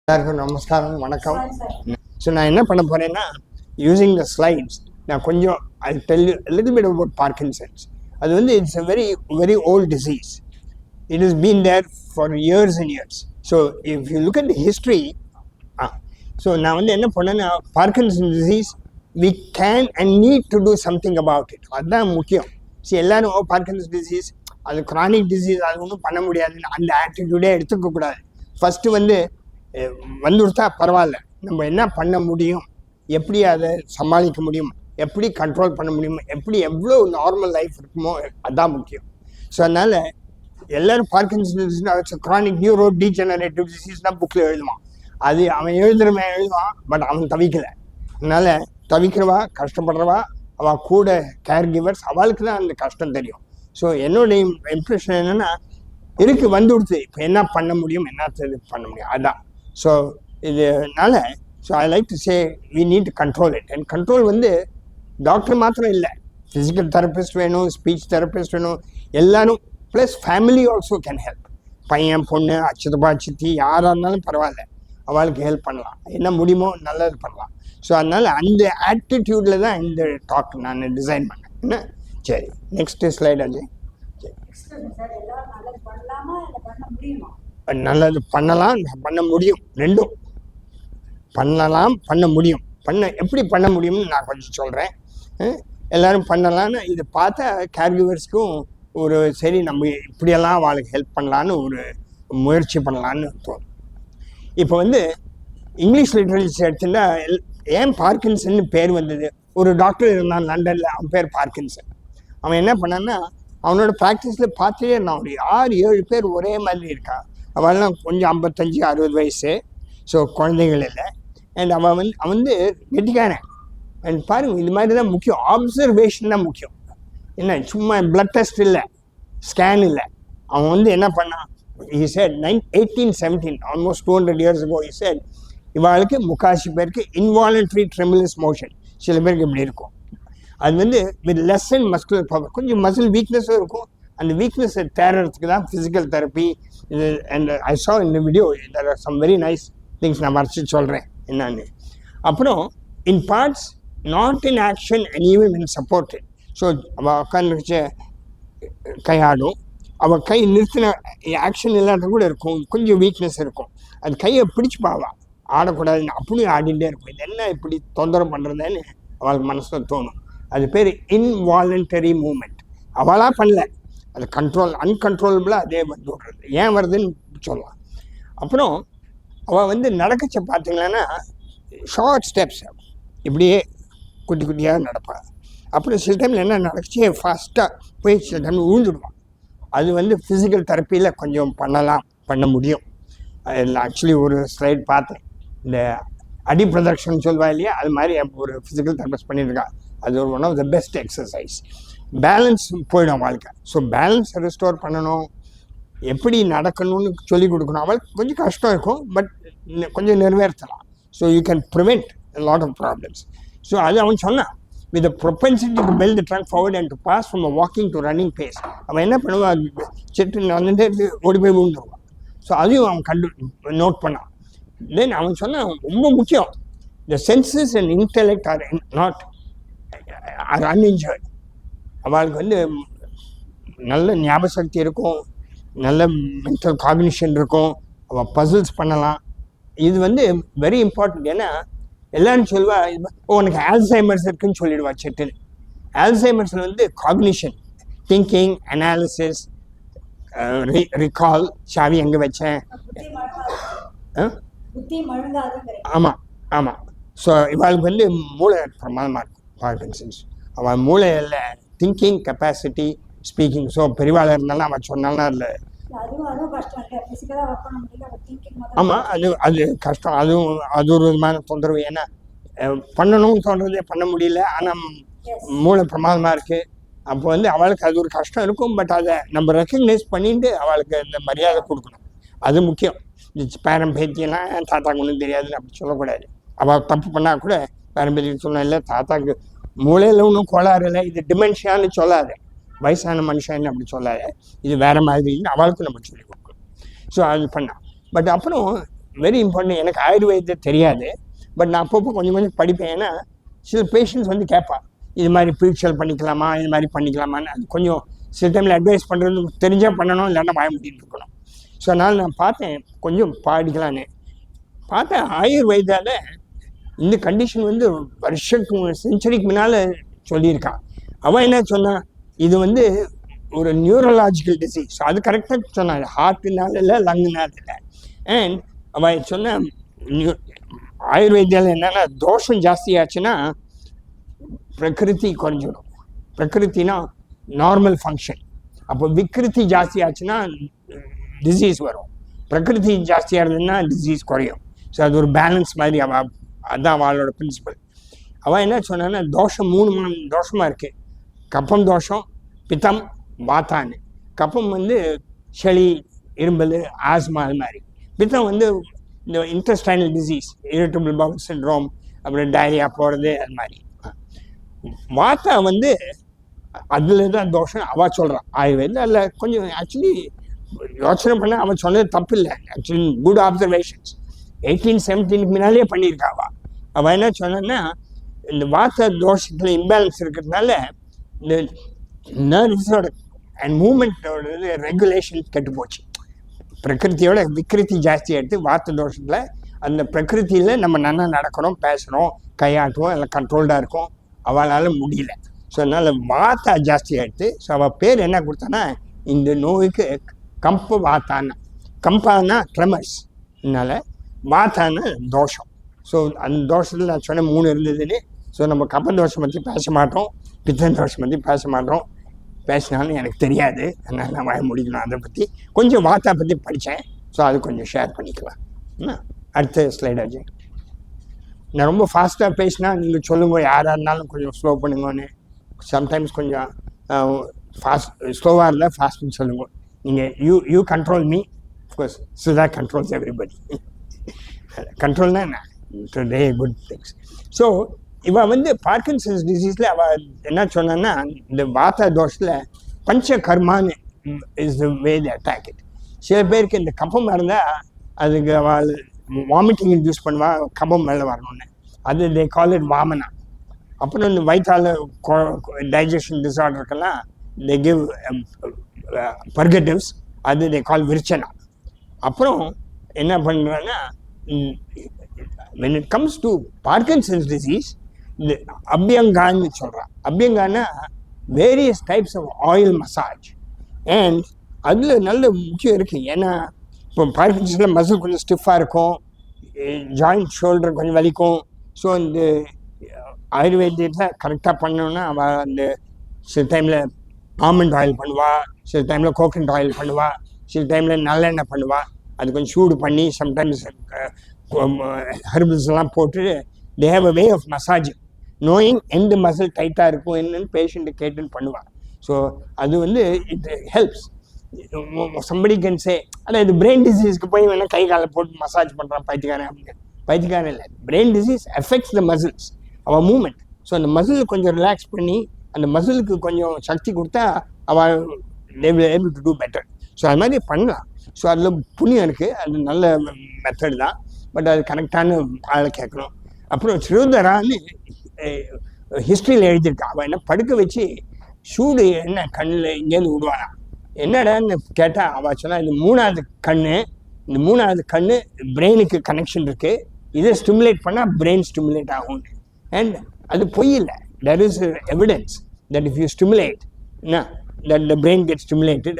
எல்லாருக்கும் நமஸ்காரம், வணக்கம். ஸோ நான் என்ன பண்ண போறேன்னா, யூசிங் த ஸ்லைட்ஸ் நான் கொஞ்சம் I tell you little bit about Parkinson's. அது வந்து it's a very very old disease. It is been there for years and years. So if you look at the history, so நான் வந்து என்ன பண்ணேன்னா, Parkinson disease we can and need to do something about it. அதுதான் முக்கியம். சரி, எல்லாரும் Parkinson disease அது chronic disease, அது ஒன்றும் பண்ண முடியாதுன்னு அந்த ஆட்டிடியூடே எடுத்துக்கக்கூடாது. ஃபஸ்ட்டு வந்து வந்துடுத்தா பரவாயில்ல, நம்ம என்ன பண்ண முடியும், எப்படி அதை சமாளிக்க முடியும், எப்படி கண்ட்ரோல் பண்ண முடியும், எப்படி எவ்வளோ நார்மல் லைஃப் இருக்குமோ, அதுதான் முக்கியம். ஸோ அதனால் எல்லோரும் Parkinson disease chronic neuro degenerative disease தான் புக்கில் எழுதுவான். அது அவன் எழுதுவான், பட் அவன் தவிக்கலை. அதனால் தவிக்கிறவா, கஷ்டப்படுறவா, அவள் கூட கேர் கிவர்ஸ், அவளுக்கு தான் அந்த கஷ்டம் தெரியும். ஸோ என்னுடைய இம்ப்ரெஷன் என்னென்னா, வந்து கொடுத்து இப்போ என்ன பண்ண முடியும், என்ன பண்ண முடியும், அதுதான். ஸோ இதனால I like to say we need to control it. And control வந்து டாக்டர் மாத்திரம் இல்லை, ஃபிசிக்கல் தெரபிஸ்ட் வேணும், ஸ்பீச் தெரபிஸ்ட் வேணும், எல்லாரும் plus family also can help. பையன், பொண்ணு, சித்தப்பா, சித்தி, யாராக இருந்தாலும் பரவாயில்ல, அவளுக்கு ஹெல்ப் பண்ணலாம், என்ன முடியுமோ நல்லது பண்ணலாம். ஸோ அதனால் அந்த ஆட்டிடியூடில் தான் இந்த டாக் நான் டிசைன் பண்ணேன். என்ன சரி, நெக்ஸ்ட் ஸ்லைட் அஜய். நல்லது பண்ணலாம், பண்ண முடியும், ரெண்டும் பண்ணலாம், பண்ண முடியும். எப்படி பண்ண முடியும்னு நான் கொஞ்சம் சொல்கிறேன். எல்லோரும் பண்ணலான்னு இதை பார்த்தா கேர்கிவர்ஸ்க்கும் ஒரு சரி, நம்ம இப்படியெல்லாம் அவளுக்கு ஹெல்ப் பண்ணலான்னு ஒரு முயற்சி பண்ணலான்னு தோணும். இப்போ வந்து இங்கிலீஷ் லிட்ரேச்சர் எடுத்துட்டா ஏன் பார்க்கின்சன் பேர் வந்தது? ஒரு டாக்டர் இருந்தான் லண்டனில், அவன் பேர் பார்க்கின்சன். அவன் என்ன பண்ணான்னா, அவனோட ப்ராக்டிஸில் பார்த்துட்டே இருந்தான், ஒரு 6-7 பேர் ஒரே மாதிரி இருக்கான். அவள்லாம் கொஞ்சம் 55-60 வயசு, ஸோ குழந்தைகள் இல்லை. அண்ட் அவன் வந்து கெட்டிக்கானேன். அண்ட் பாருங்கள், இது மாதிரி தான் முக்கியம், ஆப்சர்வேஷன் தான் முக்கியம். என்ன சும்மா பிளட் டெஸ்ட் இல்லை, ஸ்கேன் இல்லை. அவன் வந்து என்ன பண்ணான், he said 1817, almost 200 years ago, he said இவாளுக்கு முக்காசி பேருக்கு இன்வாலன்ட்ரி ட்ரெமுலஸ் மோஷன், சில பேருக்கு இப்படி இருக்கும். அது வந்து with less and muscular power, கொஞ்சம் மசில் வீக்னஸும் இருக்கும். அந்த வீக்னஸை தேடுறதுக்கு தான் ஃபிசிக்கல் தெரப்பி. இது அண்ட் ஐ சா இந்த வீடியோ, there are some very nice things. நான் வரைச்சி சொல்கிறேன் என்னான்னு. அப்புறம் in parts not in action and even in supported. So அவள் உட்காந்துருச்ச கையாடும், அவள் கை நிறுத்தின ஆக்ஷன் இல்லாத கூட இருக்கும், கொஞ்சம் வீக்னஸ் இருக்கும். அது கையை பிடிச்சி பாவா, ஆடக்கூடாதுன்னு அப்படியும் ஆடிகிட்டே இருக்கும். இது என்ன இப்படி தொந்தரவு பண்ணுறதுன்னு அவளுக்கு மனசில் தோணும். அது பேர் இன்வாலண்டரி மூமெண்ட். அவளாக பண்ணல, அது கண்ட்ரோல் அன்கண்ட்ரோலபிளாக அதே வந்து விடுறது. ஏன் வருதுன்னு சொல்லலாம். அப்புறம் அவள் வந்து நடக்கச்ச பார்த்தீங்கன்னா ஷார்ட் ஸ்டெப்ஸ், இப்படியே குட்டி குட்டியாக நடப்பாள். அப்புறம் சில டைமில் என்ன நடக்குச்சு, ஃபாஸ்ட்டாக போய் சில டைம் விழுந்துடுவான். அது வந்து ஃபிசிக்கல் தெரப்பியில் கொஞ்சம் பண்ண முடியும். ஆக்சுவலி ஒரு ஸ்லைட் பார்த்தேன், இந்த அடி பிரதர்ஷன் சொல்வா இல்லையா, அது மாதிரி ஒரு ஃபிசிக்கல் தெரபிஸ்ட் பண்ணியிருக்கா. அது ஒரு one of the best exercise. Balance போயிடும் வாழ்க்கை. ஸோ பேலன்ஸ் ரெஸ்டோர் பண்ணணும், எப்படி நடக்கணும்னு சொல்லிக் கொடுக்கணும். அவளுக்கு கொஞ்சம் கஷ்டம் இருக்கும், பட் கொஞ்சம் நிறைவேற்றலாம். So you can prevent lot of problems. So அது அவன் சொன்னான், with propensity to build the trunk forward and to pass from walking to running pace. அவன் என்ன பண்ணுவான், செட்டு நடந்துட்டு ஓடி போய் விழுந்துருவான். ஸோ அதையும் அவன் நோட் பண்ணான். தென் அவன் சொன்னான், ரொம்ப முக்கியம், the senses and intellect are not uninjured. அவளுக்கு வந்து நல்ல ஞாபக சக்தி இருக்கும், நல்ல மென்டல் காக்னிஷன் இருக்கும், அவள் பசில்ஸ் பண்ணலாம். இது வந்து வெரி இம்பார்ட்டன்ட். ஏன்னா எல்லாரும் சொல்வா, உனக்கு ஆல்சைமர்ஸ் இருக்குன்னு சொல்லிடுவா செட்டுன்னு. ஆல்சைமர்ஸில் வந்து காக்னிஷன், திங்கிங், அனாலிசிஸ், ரிகால், சாவி எங்கே வச்சேன், ஆமாம் ஆமாம். ஸோ இவளுக்கு வந்து மூளை பிரமாதமாக இருக்கும் பார்க்கின்சன்ஸ். அவள் மூளையில் திங்கிங் கெப்பாசிட்டி, ஸ்பீக்கிங். ஸோ பெரியவாள் இருந்தாலும் அவள் சொன்னாலும் அதில் ஆமாம், அது கஷ்டம். அது ஒரு விதமான தொந்தரவு. ஏன்னா பண்ணணும்னு தோன்றதே பண்ண முடியல, ஆனால் மூளை பிரமாதமாக இருக்குது. அப்போ வந்து அவளுக்கு அது ஒரு கஷ்டம் இருக்கும். பட் அதை நம்ம ரெக்கக்னைஸ் பண்ணிட்டு அவளுக்கு அந்த மரியாதை கொடுக்கணும், அது முக்கியம். பேரம் பேத்தியெல்லாம் தாத்தாக்கு ஒன்றும் தெரியாதுன்னு அப்படி சொல்லக்கூடாது. அவள் தப்பு பண்ணால் கூட பேரம் பேத்திக்கு சொன்ன இல்லை, தாத்தாக்கு மூளையில் ஒன்றும் கோளாறு இல்லை, இது டிமென்ஷியான்னு சொல்லாது, வயசான மனுஷன்னு அப்படி சொல்லாது, இது வேறு மாதிரின்னு அவளுக்கு நம்ம சொல்லி கொடுக்கணும். ஸோ அது பண்ணால். பட் அப்புறம் வெரி இம்பார்ட்டன்ட். எனக்கு ஆயுர்வேதம் தெரியாது, பட் நான் அப்பப்போ கொஞ்சம் கொஞ்சம் படிப்பேன். ஏன்னா சில பேஷண்ட்ஸ் வந்து கேட்பா, இது மாதிரி பீட்சல் பண்ணிக்கலாமா, இது மாதிரி பண்ணிக்கலாமான்னு. அது கொஞ்சம் சில டைமில் அட்வைஸ் பண்ணுறது தெரிஞ்சால் பண்ணணும், இல்லைன்னா வாய முடிட்டு இருக்கணும். ஸோ அதனால் நான் பார்த்தேன் கொஞ்சம் படிக்கலான்னு. பார்த்தேன் ஆயுர்வேதாவில் இந்த கண்டிஷன் வந்து செஞ்சுரிக்கு முன்னால் சொல்லியிருக்கான். அவன் என்ன சொன்னான், இது வந்து ஒரு நியூரலாஜிக்கல் டிசீஸ். அது கரெக்டாக சொன்னான், ஹார்ட்டுனால இல்லை, லங்குனால இல்லை. அண்ட் அவன் சொன்ன ஆயுர்வேதியால் என்னென்னா, தோஷம் ஜாஸ்தியாச்சுன்னா பிரகிருதி குறைஞ்சிடும். பிரகிருத்தினா நார்மல் ஃபங்க்ஷன். அப்போ விக்ருதி ஜாஸ்தி ஆச்சுன்னா டிசீஸ் வரும், பிரகிருதி ஜாஸ்தியாக இருந்ததுன்னா டிசீஸ் குறையும். ஸோ அது ஒரு பேலன்ஸ் மாதிரி அதுதான் அவளோட பிரின்சிபல். அவள் என்ன சொன்னான்னா, தோஷம் 3 தோஷமாக இருக்குது. கப்பம் தோஷம், பித்தம், வாத்தான்னு. கப்பம் வந்து சளி, இரும்பல், ஆஸ்மா அது மாதிரி. பித்தம் வந்து இந்த intestinal disease, irritable bowel syndrome, அப்புறம் டயரியா போகிறது, அது மாதிரி. வாத்தா வந்து அதில் தான் தோஷம் அவள் சொல்கிறான். ஆயுர்வேதம் அதில் கொஞ்சம் ஆக்சுவலி யோசனை பண்ண அவன் சொன்னது தப்பு இல்லை. Actually good observations. 1817 முன்னாலே பண்ணியிருக்காவா. அவள் என்ன சொன்னா, இந்த வாத்த தோஷத்தில் இம்பேலன்ஸ் இருக்கிறதுனால இந்த நர்வ்ஸோட அண்ட் மூமெண்ட்டோட ரெகுலேஷன் கெட்டு போச்சு. பிரகிருத்தியோட விக்ருதி ஜாஸ்தி எடுத்து வாத்த தோஷத்தில் அந்த பிரகிருத்தியில் நம்ம நல்லா நடக்கிறோம், பேசுகிறோம், கையாட்டுவோம், எல்லாம் கண்ட்ரோல்டாக இருக்கும். அவளால் முடியல. ஸோ அதனால் வாத்தா ஜாஸ்தி ஆகிடுது. ஸோ அவள் பேர் என்ன கொடுத்தானா, இந்த நோய்க்கு கம்ப வாத்தான்னா. கம்பானா ட்ரெமர்ஸ், அதனால் வாத்தான தோஷம். ஸோ அந்த தோஷத்தில் நான் சொன்ன 3 இருந்ததுன்னு. ஸோ நம்ம கப்ப தோஷம் பற்றி பேச மாட்டோம், பித்த தோஷம் பற்றி பேச மாட்டோம். பேசினாலும் எனக்கு தெரியாது, அதனால் நான் வாய முடிக்கணும். அதை பற்றி கொஞ்சம் வாத்தா பற்றி படித்தேன். ஸோ அது கொஞ்சம் ஷேர் பண்ணிக்கலாம். அடுத்த ஸ்லைட் ஆச்சு. நான் ரொம்ப ஃபாஸ்ட்டாக பேசினா நீங்கள் சொல்லுங்கள், யாராக இருந்தாலும் கொஞ்சம் ஸ்லோ பண்ணுங்கன்னு. சம்டைம்ஸ் கொஞ்சம் ஸ்லோவாக இருந்தால் ஃபாஸ்ட்னு சொல்லுங்கள். நீங்கள் you control me, of course Sudha controls everybody. கண்ட்ரோல்னா என்ன, டுடே குட் திங்ஸ். ஸோ இவள் வந்து பார்க்கின்சன்ஸ் டிசீஸில் அவள் என்ன சொன்னான்னா, இந்த வாத்த தோஷத்தில் பஞ்ச கர்மான்னு is the way the attack it. சில பேருக்கு இந்த கப்பம் இருந்தால் அதுக்கு அவள் வாமிட்டிங் இன்டியூஸ் பண்ணுவா, கபம் மேலே வரணும்னு. அது தே கால் இட் வாமனா. அப்புறம் இந்த வயிற்றால் டைஜஷன் டிஸார்டருக்கெல்லாம் தே கிவ் பர்கட்டிவ்ஸ், அது தே கால் விர்ச்சனா. அப்புறம் என்ன பண்ணுறாங்கன்னா, when it comes to Parkinson's disease, இந்த அபியங்கான்னு சொல்கிறான். அபியங்கான்னா various types of oil massage. And அதில் நல்ல முக்கியம் இருக்குது. ஏன்னா இப்போ பார்க்கின்சன்ஸில் மசில் கொஞ்சம் ஸ்டிஃபாக இருக்கும், ஜாயிண்ட் ஷோல்டர் கொஞ்சம் வலிக்கும். ஸோ இந்த ஆயுர்வேதத்தில் கரெக்டாக பண்ணோன்னா அவள் அந்த சில டைமில் ஆமண்ட் ஆயில் பண்ணுவாள், சில டைமில் கோகனட் ஆயில் பண்ணுவாள், சில டைமில் நல்லெண்ணெய் பண்ணுவாள். அது கொஞ்சம் சூடு பண்ணி சம்டைம்ஸ் ஹெர்பல்ஸ் எல்லாம் போட்டு they have a way of massaging, knowing எந்த மசில் டைட்டாக இருக்கும் என்னன்னு பேஷண்ட்டு கேட்டுன்னு பண்ணுவாள். ஸோ அது வந்து it helps. Somebody can say, ஆனால் இது பிரெயின் டிசீஸ்க்கு போய் வேணால் கை காலை போட்டு மசாஜ் பண்ணுறான் பைத்தியக்காரன் அப்படின்னு. பைத்தியக்காரன் இல்லை, பிரெயின் டிசீஸ் எஃபெக்ட்ஸ் த மசில்ஸ், அவள் மூமெண்ட். ஸோ அந்த மசில் கொஞ்சம் ரிலாக்ஸ் பண்ணி அந்த மசிலுக்கு கொஞ்சம் சக்தி கொடுத்தா அவள் able to do better. So அது மாதிரி பண்ணலாம். ஸோ அதில் புண்ணியம் இருக்குது, அது நல்ல மெத்தட் தான். பட் அது கரெக்டான ஆளை கேட்கணும். அப்புறம் ஸ்ரீதரான்னு ஹிஸ்ட்ரியில் எழுதியிருக்கா. அவள் என்ன படுக்க வச்சு சூடு என்ன கண்ணில் இங்கேருந்து விடுவானா. என்னடான்னு கேட்டால் அவள் சொன்னால், இந்த 3வது கண்ணு, இந்த 3வது கண்ணு பிரெயினுக்கு கனெக்ஷன் இருக்குது, இதை ஸ்டிமுலேட் பண்ணால் பிரெயின் ஸ்டிமுலேட் ஆகும். அண்ட் அது பொய் இல்லை, there is evidence that if you stimulate, that the brain gets stimulated.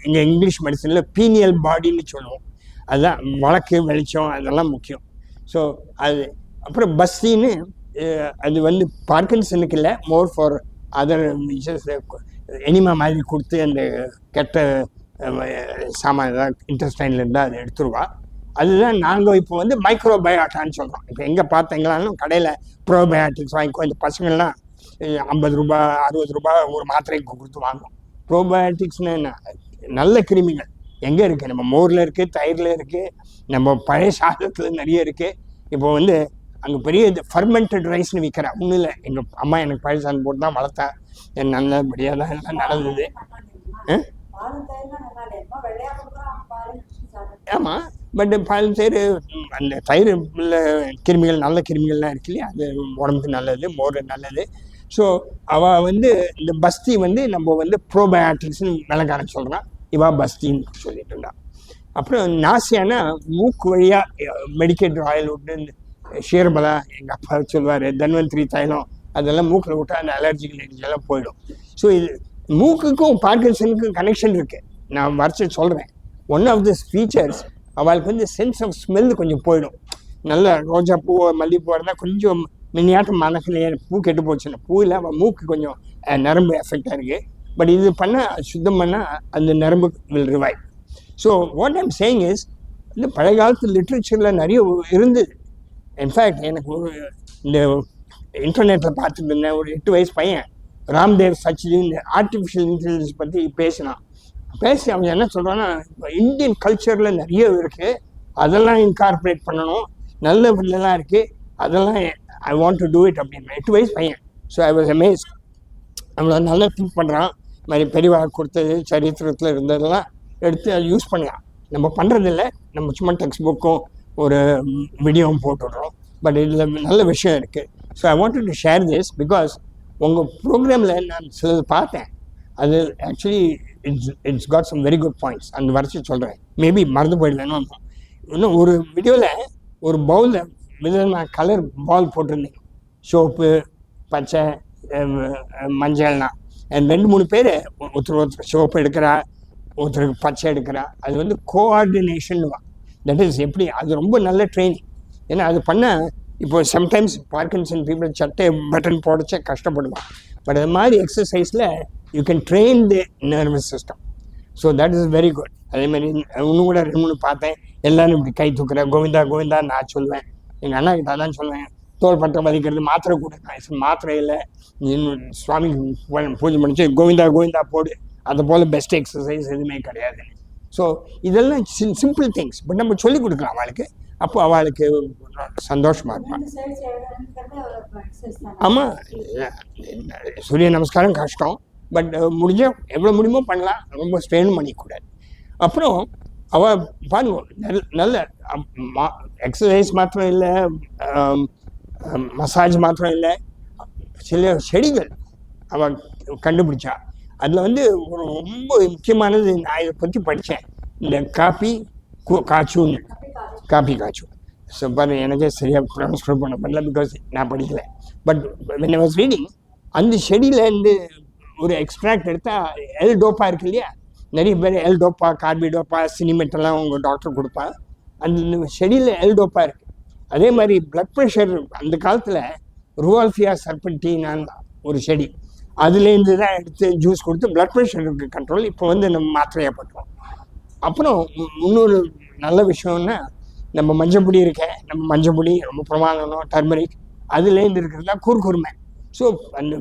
இங்கே இங்கிலீஷ் மெடிசனில் பீனியல் பாடின்னு சொல்லுவோம். அதுதான் வழக்கு வெளிச்சம் அதெல்லாம் முக்கியம். ஸோ அது அப்புறம் பஸ்ஸின்னு, அது வந்து பார்க்கின்சனுக்கு இல்லை, மோர் ஃபார் அதர் எனிமா மாதிரி கொடுத்து அந்த கெட்ட சாமான் ஏதாவது இன்டெஸ்டைனில் இருந்தால் அதை எடுத்துருவா. அதுதான் நாங்கள் இப்போ வந்து மைக்ரோபயாட்டான்னு சொல்கிறோம். இப்போ எங்கே பார்த்தீங்களாலும் கடையில் ப்ரோபயாட்டிக்ஸ் வாங்கிக்கோ. இந்த பசங்கள்லாம் 50 ரூபா 60 ரூபா ஒரு மாத்திரைக்கு கொடுத்து வாங்கும். ப்ரோபயாட்டிக்ஸ்னு என்ன, நல்ல கிருமிகள் எங்கே இருக்குது, நம்ம மோரில் இருக்குது, தயிரில் இருக்குது, நம்ம பழைய சாதத்தில் நிறைய இருக்குது. இப்போ வந்து அங்கே பெரிய இது ஃபர்மெண்டட் ரைஸ்னு விற்கிறா. ஒன்றும் இல்லை, எங்கள் அம்மா எனக்கு பழைய சாதம் போட்டு தான் வளர்த்தா, என் நல்லபடியாக தான் எல்லாம் நடந்தது. ஆமாம், பட் பல பேர் அந்த தயிர் கிருமிகள் நல்ல கிருமிகள்லாம் இருக்கு இல்லையா, அது உடம்புக்கு நல்லது, மோர் நல்லது. ஸோ அவள் வந்து இந்த பஸ்தி வந்து நம்ம வந்து ப்ரோபயாட்டிக்ஸ்னு விளக்காரன் சொல்கிறான், இவா பஸ்தின்னு சொல்லிட்டு இருந்தான். அப்புறம் நாசியானா மூக்கு வழியாக மெடிக்கேட் ஆயில் விட்டு ஷீரபலா எங்கள் அப்பா சொல்லுவார், தன்வந்திரி தைலம் அதெல்லாம் மூக்கில் விட்டால் அந்த அலர்ஜிகள் எல்லாம் போயிடும். ஸோ இது மூக்குக்கும் பார்க்கின்சனுக்கும் கனெக்ஷன் இருக்குது. நான் வரைச்சி சொல்கிறேன். ஒன் ஆஃப் திஸ் ஃபீச்சர்ஸ் அவளுக்கு வந்து சென்ஸ் ஆஃப் ஸ்மெல் கொஞ்சம் போயிடும். நல்ல ரோஜா பூ மல்லிகைப்பூ இருந்தால் கொஞ்சம் மின்னியாட்டம் மனசுலையே பூ கெட்டு போச்சுன்னா பூ இல்லை, அவள் மூக்கு கொஞ்சம் நரம்பு எஃபெக்டாக இருக்குது. பட் இது பண்ணால் சுத்தம் பண்ணால் அந்த நரம்பு will revive. So what I'm saying is, இந்த பழைய காலத்து லிட்ரேச்சரில் நிறைய இருந்தது. இன்ஃபேக்ட் எனக்கு ஒரு இந்த இன்டர்நெட்டில் பார்த்துட்டு இருந்தேன், ஒரு 8 வயசு பையன் ராம்தேவ் சச்சின் இந்த ஆர்டிஃபிஷியல் இன்டெலிஜென்ஸ் பற்றி பேசினான். பேசி அவன் என்ன சொல்கிறான்னா, இப்போ இந்தியன் கல்ச்சரில் நிறைய இருக்குது, அதெல்லாம் இன்கார்பரேட் பண்ணணும், நல்ல இதெல்லாம் இருக்குது, அதெல்லாம் I want to do it அப்படின்னு. 8 வயசு பையன். So I was amazed. அவங்கள நல்லா திங்க் பண்ணுறான். இது மாதிரி பெரியவா கொடுத்தது சரித்திரத்தில் இருந்ததெல்லாம் எடுத்து அதை யூஸ் பண்ணலாம். நம்ம பண்ணுறதில்ல, நம்ம சும்மா டெக்ஸ்ட் புக்கும் ஒரு வீடியோவும் போட்டுடுறோம். பட் இதில் நல்ல விஷயம் இருக்குது. So I wanted to share this because உங்கள் ப்ரோக்ராமில் நான் சிலது பார்த்தேன். அது actually it's got some very good points. அந்த வரைச்சி சொல்கிறேன், மேபி மறந்து போயிடலன்னு. இன்னும் ஒரு வீடியோவில் ஒரு பவுலில் விதமான கலர் பால் போட்டிருந்தேன், சோப்பு பச்சை மஞ்சள்னா. 2-3 பேர் ஒருத்தர் சோப்பு எடுக்கிறா, ஒருத்தருக்கு பச்சை எடுக்கிறா. அது வந்து கோஆர்டினேஷன்வா. தட் இஸ் எப்படி, அது ரொம்ப நல்ல ட்ரைனிங். ஏன்னா அது பண்ணால் இப்போ சம்டைம்ஸ் பார்க்கின்சன் பீப்புள் சட்டை பட்டன் போடச்ச கஷ்டப்படுவான். பட் அது மாதிரி எக்ஸசைஸில் you can train the nervous system. So that is very good. அதேமாதிரி இன்னும் கூட 2-3 பார்த்தேன், எல்லோரும் இப்படி கை தூக்குறேன், கோவிந்தா கோவிந்தா நான் சொல்லுவேன். எங்கள் அண்ணா கிட்ட அதான் சொல்லுவேன், தோல் பட்டை வலிக்கிறது மாத்திரை கூட, மாத்திரை இல்லை, சுவாமி பூஜை பண்ணிச்சு கோவிந்தா கோவிந்தா போடு, அதை போல் பெஸ்ட் எக்ஸசைஸ் எதுவுமே கிடையாது. ஸோ இதெல்லாம் சிம்பிள் திங்ஸ். பட் நம்ம சொல்லிக் கொடுக்கலாம் அவளுக்கு, அப்போ அவளுக்கு சந்தோஷமாக இருப்பாள். ஆமாம், சூரிய நமஸ்காரம் கஷ்டம், பட் முடிஞ்ச எவ்வளோ முடியுமோ பண்ணலாம், ரொம்ப ஸ்ட்ரெயின் பண்ணிக்கூடாது. அப்புறம் அவள் பாருங்க, நல்ல எக்ஸசைஸ் மாத்திரம் இல்லை, மசாஜ் மாத்திரம் இல்லை, சில செடிகள் அவள் கண்டுபிடிச்சா. அதில் வந்து ஒரு ரொம்ப முக்கியமானது, நான் இதை பற்றி படித்தேன், இந்த காப்பி காய்ச்சுன்னு. காப்பி காய்ச்சும். ஸோ பாருங்க, எனக்கே சரியாக ப்ரொனவுன்ஸ் பண்ண பண்ணல பிகாஸ் நான் படிக்கலை. But when I was reading, அந்த செடியிலேருந்து ஒரு எக்ஸ்ட்ராக்ட் எடுத்தால் எல் டோப்பா இருக்கு இல்லையா, நிறைய பேர் எல் டோப்பா, கார்பிடோப்பா, சினிமெட்டெல்லாம் உங்கள் டாக்டர் கொடுப்பா. அந்த செடியில் எல் டோப்பா இருக்குது. அதே மாதிரி பிளட் ப்ரெஷர், அந்த காலத்தில் ருவால்ஃபியா சர்பன்டினான் ஒரு செடி, அதுலேருந்து தான் எடுத்து ஜூஸ் கொடுத்து பிளட் ப்ரெஷருக்கு கண்ட்ரோல். இப்போ வந்து நம்ம மாத்திரையாக பண்ணுறோம். அப்புறம் இன்னொரு நல்ல விஷயம்னா, நம்ம மஞ்சப்பொடி நம்ம மஞ்சப்பொடி ரொம்ப பிரமாதம், டர்மரிக், அதுலேருந்து இருக்கிறது தான் குறுக்குருமை. ஸோ அந்த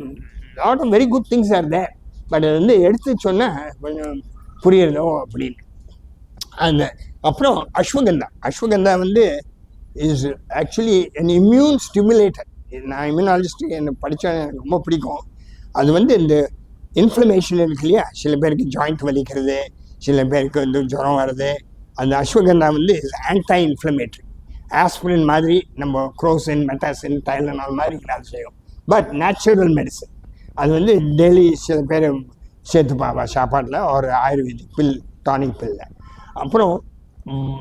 lot of very good things are there. But அது வந்து எடுத்து சொன்னால் கொஞ்சம் புரியுறதோ அப்படின்னு. அந்த அப்புறம் அஸ்வகந்தா வந்து is actually an immune stimulator. நான் இம்யூனாலஜிஸ்ட், எனக்கு படித்தா எனக்கு ரொம்ப பிடிக்கும். அது வந்து இந்த இன்ஃப்ளமேஷன் இருக்கு இல்லையா, சில பேருக்கு ஜாயிண்ட் வலிக்கிறது, சில பேருக்கு வந்து ஜுரம் வருது. அந்த அஸ்வகந்தா வந்து ஆன்டை இன்ஃப்ளமேட்ரி, ஆஸ்பிரின் மாதிரி, நம்ம குரோசின், மெட்டாசின், டைலனால் மாதிரி அது செய்யும். But natural medicine. அது வந்து டெய்லி சில பேர் சேர்த்துப்பாவா சாப்பாட்டில், ஒரு ஆயுர்வேதிக் பில், டானிக் பில்ல. அப்புறம்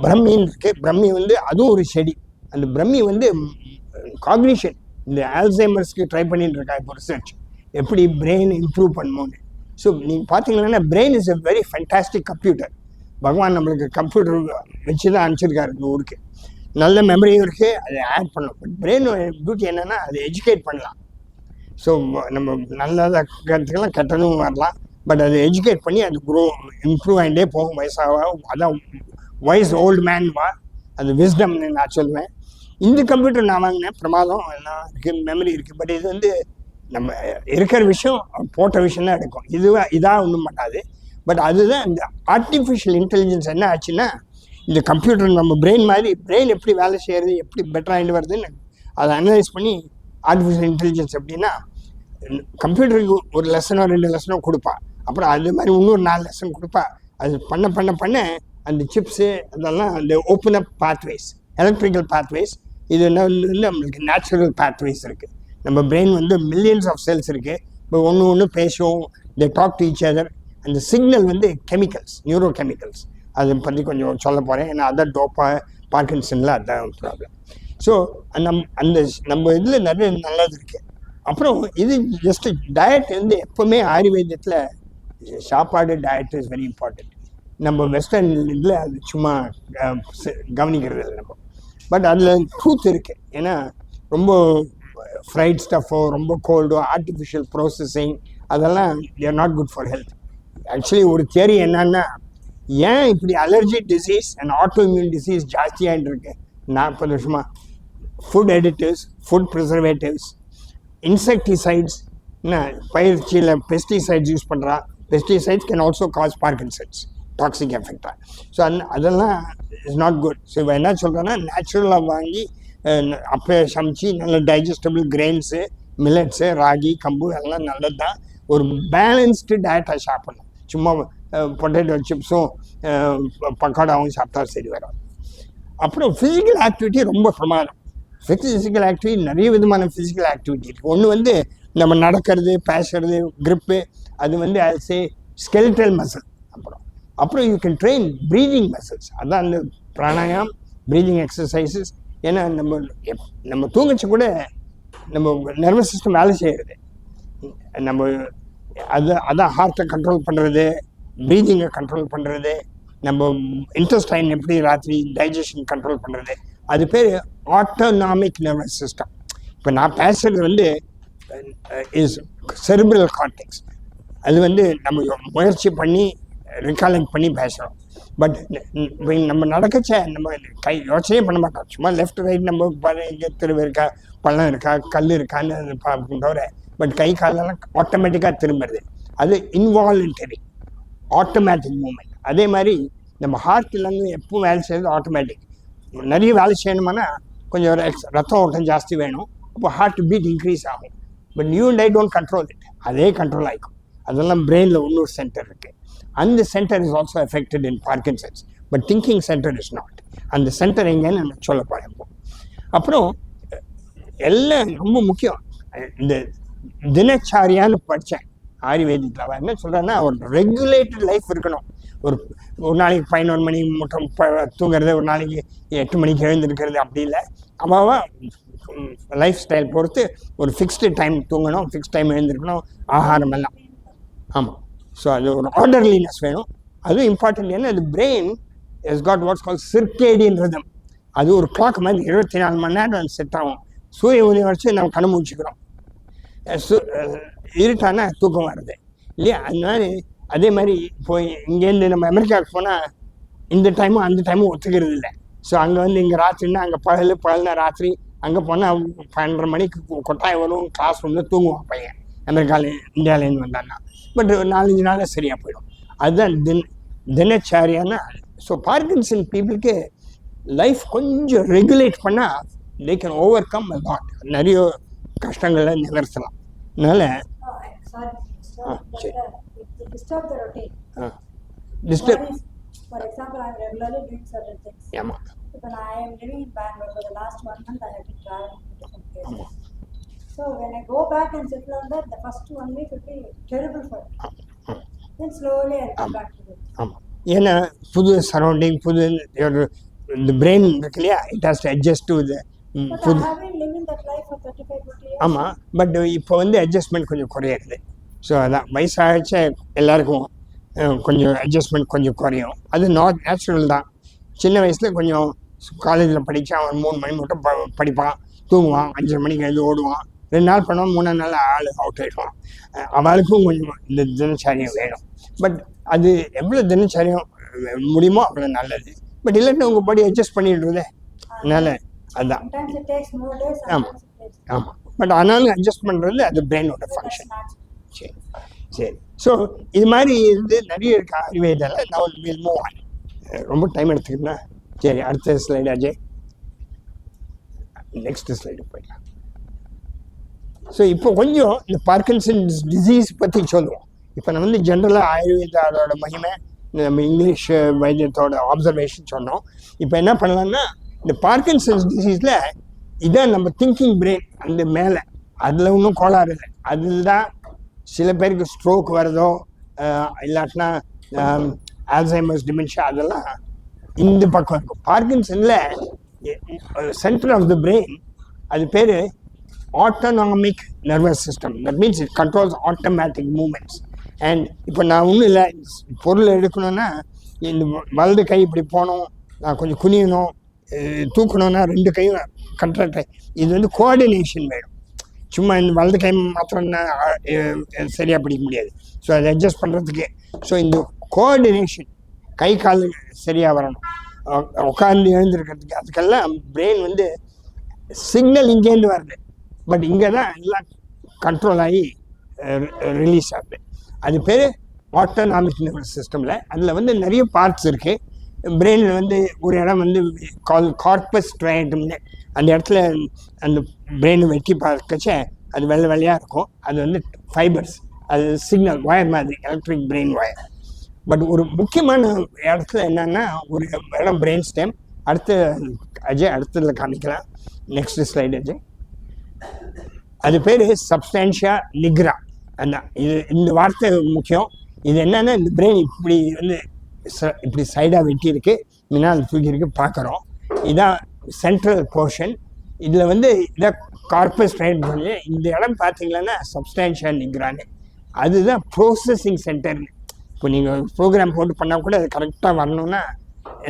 பிரம்மின்னு இருக்குது. பிரம்மி வந்து அதுவும் ஒரு செடி. அந்த பிரம்மி வந்து காக்னிஷன், இந்த ஆல்சைமர்ஸ்க்கு ட்ரை பண்ணிட்டு இருக்கா இப்போ ரிசர்ச், எப்படி பிரெயின் இம்ப்ரூவ் பண்ணணும்னு. ஸோ நீங்கள் பார்த்தீங்கன்னா brain is a very fantastic computer. பகவான் நம்மளுக்கு கம்ப்யூட்டர் வச்சு தான் அனுப்பிச்சிருக்காரு இந்த ஊருக்கு. நல்ல மெமரியும் இருக்குது, அதை ஆட் பண்ணலாம். பட் பிரெயின் பியூட்டி என்னென்னா, அதை எஜுகேட் பண்ணலாம். ஸோ நம்ம நல்லதாக கற்றுக்கலாம், கெட்டதும் வரலாம். பட் அதை எஜுகேட் பண்ணி அது இம்ப்ரூவ் ஆகிட்டே போகும் வயசாக. அதான் வைஸ் ஓல்டு மேன் வா, அது விஸ்டம்னு நான் சொல்லுவேன். இந்த கம்ப்யூட்டர் நான் வாங்கினேன், பிரமாதம், எல்லாம் இருக்குது, மெமரி இருக்குது. பட் இது வந்து நம்ம இருக்கிற விஷயம் போட்ட விஷயம் தான் எடுக்கும். இதாக ஒன்றும் பண்ணாது. பட் அதுதான் இந்த ஆர்டிஃபிஷியல் இன்டெலிஜென்ஸ் என்ன ஆச்சுன்னா, இந்த கம்ப்யூட்டர் நம்ம பிரெயின் மாதிரி, பிரெயின் எப்படி வேலை செய்கிறது, எப்படி பெட்டராகிட்டு வருதுன்னு அதை அனலைஸ் பண்ணி, ஆர்டிஃபிஷியல் இன்டெலிஜென்ஸ் எப்படின்னா, கம்ப்யூட்டருக்கு ஒரு லெசனோ 2 லெசனோ கொடுப்பா, அப்புறம் அது மாதிரி இன்னொரு 4 லெசன் கொடுப்பா. அது பண்ண அந்த சிப்ஸு அதெல்லாம் அந்த open up pathways, electrical pathways. இது என்ன வந்து நம்மளுக்கு நேச்சுரல் பாத்வேஸ் இருக்குது. நம்ம பிரெயின் வந்து மில்லியன்ஸ் ஆஃப் செல்ஸ் இருக்குது. இப்போ ஒன்று பேசும், they talk to each other. அந்த சிக்னல் வந்து கெமிக்கல்ஸ், நியூரோ கெமிக்கல்ஸ். அதை பற்றி கொஞ்சம் சொல்ல போகிறேன். ஏன்னா அதான் பார்க்கின்சனில் அதுதான் ப்ராப்ளம். ஸோ நம்ம இதில் நிறைய நல்லது இருக்குது. அப்புறம் இது ஜஸ்ட் டயட் வந்து எப்போவுமே ஆயுர்வேதத்தில் சாப்பாடு டயட் இஸ் வெரி இம்பார்ட்டண்ட். நம்ம வெஸ்டர்ன் இதில் அது சும்மா கவனிக்கிறது இல்லை நம்ம. பட் அதில் ட்ரூத் இருக்குது. ஏன்னா ரொம்ப ஃப்ரைட் ஸ்டஃபோ, ரொம்ப கோல்டோ, ஆர்டிஃபிஷியல் ப்ராசஸிங், அதெல்லாம் they're not good for health. Actually ஒரு தியரி என்னன்னா, ஏன் இப்படி allergy disease and auto immune disease ஜாஸ்தியாகிட்டு இருக்கு 40 வருஷமா? Food additives, food preservatives, insecticides, என்ன பயிற்சியில் பெஸ்டிசைட்ஸ் யூஸ் பண்ணுறா. Pesticides can also cause Parkinson's, toxic எஃபெக்டாக. ஸோ அதெல்லாம் இஸ் நாட் குட். ஸோ இப்போ என்ன சொல்கிறேன்னா, நேச்சுரலாக வாங்கி அப்போ சமைச்சு நல்ல டைஜஸ்டபிள் கிரெயின்ஸு, மில்லட்ஸு, ராகி, கம்பு எல்லாம் நல்லது தான். ஒரு பேலன்ஸ்டு டயட்டாக சாப்பிடணும். சும்மா பொட்டேட்டோ சிப்ஸும் பக்கோடாவும் சாப்பிட்டா சரி வரும். அப்புறம் ஃபிசிக்கல் ஆக்டிவிட்டி ரொம்ப பிரமாதம். ஃபிசிக்கல் ஆக்டிவிட்டி நிறைய விதமான ஃபிசிக்கல் ஆக்டிவிட்டி இருக்குது. ஒன்று வந்து நம்ம நடக்கிறது, பேசுறது, க்ரிப்பு, அது வந்து ஆஸ் ஏ ஸ்கெலிட்டல் மசில். அப்புறம் you can train breathing muscles. அதான் அந்த பிராணாயாம், ப்ரீதிங் எக்ஸசைசஸ். ஏன்னா நம்ம தூங்கச்சு கூட நம்ம நர்வஸ் சிஸ்டம் வேலை செய்கிறது. நம்ம அதான் ஹார்ட்டை கண்ட்ரோல் பண்ணுறது, ப்ரீதிங்கை கண்ட்ரோல் பண்ணுறது, நம்ம இன்டெஸ்டைன் எப்படி ராத்திரி டைஜஷன் கண்ட்ரோல் பண்ணுறது. அது பேர் ஆட்டோனாமிக் நர்வஸ் சிஸ்டம். இப்போ நான் பேசுகிறது வந்து இஸ் செரிப்ரல் கார்டெக்ஸ். அது வந்து நம்ம முயற்சி பண்ணி ரிகாலெக்ட் பண்ணி பேசுகிறோம். பட் நம்ம நடக்கச்ச நம்ம யோசனையே பண்ண மாட்டோம். சும்மா லெஃப்ட் ரைட் நம்ம இங்கே திரும்ப இருக்கா, பள்ளம் இருக்கா, கல் இருக்கான்னு பார்ப்போம் தவிர, பட் கை காலெல்லாம் ஆட்டோமேட்டிக்காக திரும்புறது. அது இன்வாலண்டரி ஆட்டோமேட்டிக் மூமெண்ட். அதே மாதிரி நம்ம ஹார்ட்லேருந்து எப்பவும் வேலை செய்கிறது ஆட்டோமேட்டிக். நிறைய வேலை செய்யணுமானா கொஞ்சம் ரத்தம் ஓட்டம் ஜாஸ்தி வேணும். அப்போ ஹார்ட் பீட் இன்க்ரீஸ் ஆகும். But you and I don't control it. அதே கண்ட்ரோல் ஆகிக்கும். அதெல்லாம் பிரெயினில் இன்னொரு சென்டர் இருக்குது. அந்த centre is also affected in Parkinson's. But thinking centre is not. அந்த சென்டர் எங்கேன்னு நான் சொல்ல போகிறேன். அப்புறம் எல்லாம் ரொம்ப முக்கியம். இந்த தினச்சாரியான்னு படித்தேன் ஆயுர்வேதிக்கில். அவன் என்ன சொல்கிறேன்னா, ஒரு ரெகுலேட்டட் லைஃப் இருக்கணும். ஒரு நாளைக்கு 11 மணி மட்டும் தூங்குறது, ஒரு நாளைக்கு 8 மணிக்கு எழுந்திருக்கிறது அப்படி இல்லை. அவாவா லைஃப் ஸ்டைல் பொறுத்து ஒரு ஃபிக்ஸ்டு டைம் தூங்கணும், ஃபிக்ஸ்ட் டைம் எழுந்திருக்கணும், ஆகாரம் எல்லாம். ஆமாம். ஸோ அது ஒரு ஆர்டர்லினஸ் வேணும். அதுவும் இம்பார்ட்டன்ட். ஏன்னா அது brain has got what's call circadian rhythm. அது ஒரு கிளாக் மாதிரி 24 மணி நேரம் செட் ஆகும். சூரிய உதயம் வச்சு நம்ம கண்ணு முடிச்சுக்கிறோம். இருட்டானா தூக்கம் வருது இல்லையா? அதனால அதே மாதிரி இப்போ இங்கேருந்து நம்ம அமெரிக்காவுக்கு போனால் இந்த டைமும் அந்த டைமும் ஒத்துக்கிறது இல்லை. ஸோ அங்கே வந்து இங்கே ராத்திரின்னா அங்கே பகல்னா ராத்திரி. அங்கே போனால் 12:30 மணிக்கு கொட்டாயம் வரும், கிளாஸ் ரூமில் தூங்குவான் பையன் இந்தியாவிலேருந்து வந்தான்னா. பட் 4-5 நாளில் சரியாக போயிடும். அதுதான் தினச்சாரியானா. ஸோ பார்க்கின்சன் பீப்புளுக்கு லைஃப் கொஞ்சம் ரெகுலேட் பண்ணால் they can over come a lot. நிறைய கஷ்டங்களை நிவர்த்தலாம். அதனால சரி. Disturb the routine. Disturb. For example, I am regularly doing certain things. Yeah. When I am living in Bangalore for the last 1 month, I have been traveling to different places. So when I go back and settle on that, the first 1 week will be terrible for me. Then slowly I come back to it. ஏன்னா புது surrounding, புது இந்த brain இருக்கு இல்லையா, it has to adjust to the புது. I have been living that life for 35-40 years. ஆமாம். But இப்போ வந்து அட்ஜஸ்ட்மெண்ட் கொஞ்சம் குறையிறது. ஸோ அதான் வயசாகிச்ச எல்லாருக்கும் கொஞ்சம் அட்ஜஸ்ட்மெண்ட் கொஞ்சம் குறையும். அது நேச்சுரல் தான். சின்ன வயசில் கொஞ்சம் காலேஜில் படித்தா அவன் 3 மணி மட்டும் படிப்பான், தூங்குவான், 5 மணிக்கு எழுந்து ஓடுவான். 2 நாள் பண்ணுவான், 3 நாள் ஆள் அவுட் ஆகிடுவான். அவளுக்கும் கொஞ்சம் இந்த தினச்சரியம் வேணும். பட் அது எவ்வளோ தினச்சரியம் முடியுமோ அவ்வளோ நல்லது. பட் இல்லாட்டி உங்கள் படி அட்ஜஸ்ட் பண்ணிடுறதே. அதனால் அதுதான். ஆமாம் ஆமாம். பட் ஆனாலும் அட்ஜஸ்ட் பண்ணுறது அது பிரெயினோட ஃபங்க்ஷன். சரி சரி. ஸோ இது மாதிரி இருந்து நிறைய இருக்குது ஆயுர்வேதாவில். நான் வில் மூவ் ஆன். ரொம்ப டைம் எடுத்துக்கிட்டேன்னா சரி, அடுத்த ஸ்லைடு அஜய். நெக்ஸ்ட் ஸ்லைடு போயிடலாம். ஸோ இப்போ கொஞ்சம் இந்த பார்க்கின்சன்ஸ் டிசீஸ் பற்றி சொல்லுவோம். இப்போ நம்ம வந்து ஜென்ரலாக ஆயுர்வேதாவோட மகிமை நம்ம இங்கிலீஷ் வைத்தியத்தோட ஆப்சர்வேஷன் சொன்னோம். இப்போ என்ன பண்ணலாம்னா இந்த பார்க்கின்சன்ஸ் டிசீஸில் இதான் நம்ம திங்கிங் பிரெயின் அந்த மேலே அதில் ஒன்றும் கோளாறு இல்லை. அதில் தான் சில பேருக்கு ஸ்ட்ரோக் வருதோ இல்லாட்டினா ஆல்சைமர்ஸ் டிமென்ஷியா அதெல்லாம் இந்த பக்கம் இருக்கும். பார்க்கின்சனில் சென்டர் ஆஃப் த பிரெயின் அது பேர் autonomic nervous system. That means it controls automatic moments. And இப்போ நான் ஒன்றும் இல்லை, பொருள் எடுக்கணும்னா இந்த வலது கை இப்படி போகணும், நான் கொஞ்சம் குனியணும், தூக்கணும்னா 2 கையும் கண்ட்ராக்ட் ஆகி இது வந்து கோஆர்டினேஷன் வேணும். சும்மா இந்த வலது கை மாத்திரம்னா சரியாக பிடிக்க முடியாது. ஸோ அதை அட்ஜஸ்ட் பண்ணுறதுக்கு ஸோ இந்த கோஆர்டினேஷன் கை கால் சரியாக வரணும், உட்காந்து எழுந்திருக்கிறதுக்கு அதுக்கெல்லாம் பிரெயின் வந்து சிக்னல் இங்கேருந்து வருது, பட் இங்கே தான் எல்லாம் கண்ட்ரோல் ஆகி ரிலீஸ் ஆகுது. அது பேர் ஆட்டோனாமிக் நர்வஸ் சிஸ்டமில். அதில் வந்து நிறைய பார்ட்ஸ் இருக்குது. பிரெயினில் வந்து ஒரு இடம் வந்து கார்பஸ் ஸ்ட்ரையட்டம்னு அந்த இடத்துல அந்த பிரெயினை வெட்டி பார்க்கச்ச அது வெள்ளை வெள்ளையாக இருக்கும். அது வந்து ஃபைபர்ஸ், அது சிக்னல் ஒயர் மாதிரி, எலக்ட்ரிக் பிரெயின் ஒயர். பட் ஒரு முக்கியமான இடத்துல என்னென்னா ஒரு இடம் பிரெயின் ஸ்டெம். அடுத்ததில் காமிக்கலாம். Next slide Ajay. அது பேர் சப்ஸ்டான்ஷியா நிக்ரா. அதான் இது இந்த வார்த்தை முக்கியம். இது என்னென்னா இந்த பிரெயின் இப்படி வந்து இப்படி சைடாக வெட்டி இருக்கு, முன்னால் தூக்கி இருக்கு பார்க்குறோம். இதான் சென்ட்ரல் போர்ஷன். இதில் வந்து இதான் கார்பஸ் ரைட் பண்ணி இந்த இடம் பார்த்தீங்கன்னா சப்ஸ்டான்ஷியா நிக்ரான்னு, அதுதான் ப்ரோசஸிங் சென்டர்னு. இப்போ நீங்கள் ப்ரோக்ராம் போட்டு பண்ணால் கூட அது கரெக்டாக வரணும்னா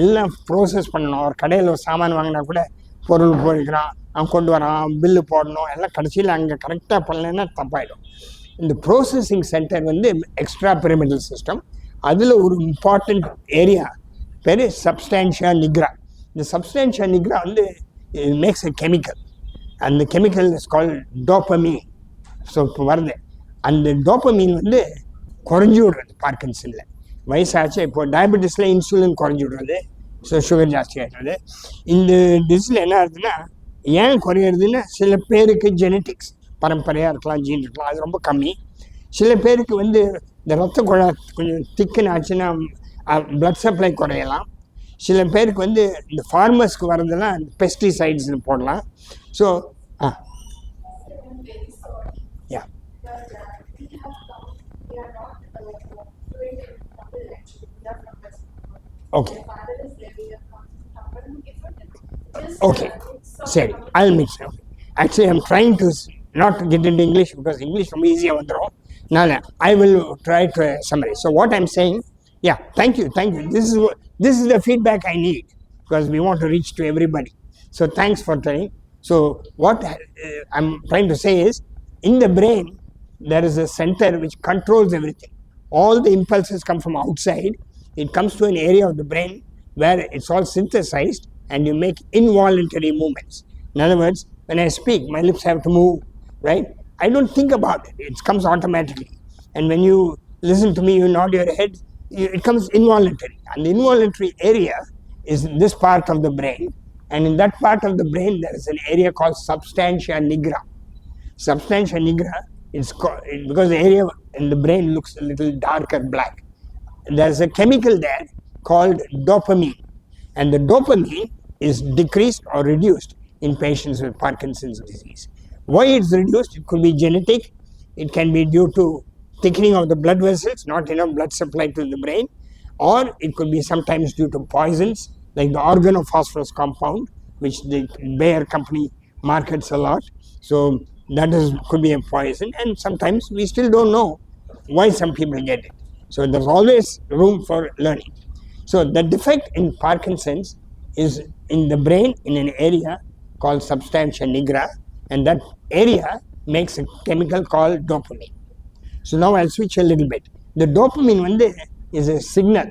எல்லாம் ப்ரோசஸ் பண்ணணும். ஒரு கடையில் ஒரு சாமான் வாங்கினா கூட பொருள் போயிருக்கிறான், அவன் கொண்டு வரான், பில்லு போடணும், எல்லாம் கடைசியில் அங்கே கரெக்டாக பண்ணலைன்னா தப்பாயிடும். இந்த ப்ரோசஸிங் சென்டர் வந்து எக்ஸ்ட்ரா பிரமிடல் சிஸ்டம். அதில் ஒரு இம்பார்ட்டண்ட் ஏரியா பேர் சப்ஸ்டான்ஷியா நிக்ரா. இந்த சப்ஸ்டான்ஷியா நிக்ரா வந்து மேக்ஸ் எ கெமிக்கல். அந்த கெமிக்கல் இஸ் கால் டோப்பமீன். ஸோ இப்போ வருது அந்த டோப்பமீன் வந்து குறைஞ்சி விடுறது பார்க்கின்சனில். வயசாச்சு இப்போ டயபெட்டிஸில் இன்சுலின் குறைஞ்சி விடுறது, ஸோ சுகர் ஜாஸ்தி ஆகிடுறது. இந்த டிசீஸில் என்ன ஆகுதுன்னா ஏன் குறையிறதுன்னா சில பேருக்கு ஜெனட்டிக்ஸ் பரம்பரையாக இருக்கலாம், ஜீன் இருக்கலாம், அது ரொம்ப கம்மி. சில பேருக்கு வந்து இந்த ரத்த குழாய் கொஞ்சம் திக்குன்னு ஆச்சுன்னா பிளட் சப்ளை குறையலாம். சில பேருக்கு வந்து இந்த ஃபார்மர்ஸ்க்கு வரதெல்லாம் பெஸ்டிசைட்ஸ்னு போடலாம். ஸோ யா ஓகே ஓகே சரி, I'll mix it. Actually, I'm trying to not get into English because English ரொம்ப ஈஸியாக வந்துடும். I will try to summarize. So what I'm saying, yeah, thank you. This is the feedback I need because we want to reach to everybody. So thanks for trying. So what I'm trying to say is, in the brain, there is a center which controls everything. All the impulses come from outside. It comes to an area of the brain where it's all synthesized and you make involuntary movements. In other words, when I speak, my lips have to move, right? I don't think about it. It comes automatically. And when you listen to me, you nod your head, it comes involuntary. And the involuntary area is this part of the brain. And in that part of the brain, there is an area called substantia nigra. Substantia nigra is because the area in the brain looks a little darker black. There's a chemical there called dopamine. And the dopamine is decreased or reduced in patients with Parkinson's disease. Why it's reduced? It could be genetic. It can be due to thickening of the blood vessels, not enough blood supply to the brain, or it could be sometimes due to poisons like the organophosphorus compound, which the Bayer company markets a lot. So that could be a poison, and sometimes we still don't know why some people get it. So there's always room for learning. So the defect in Parkinson's is in the brain in an area called substantia nigra, and that area makes a chemical called dopamine. So now I'll switch a little bit. The dopamine is a signal.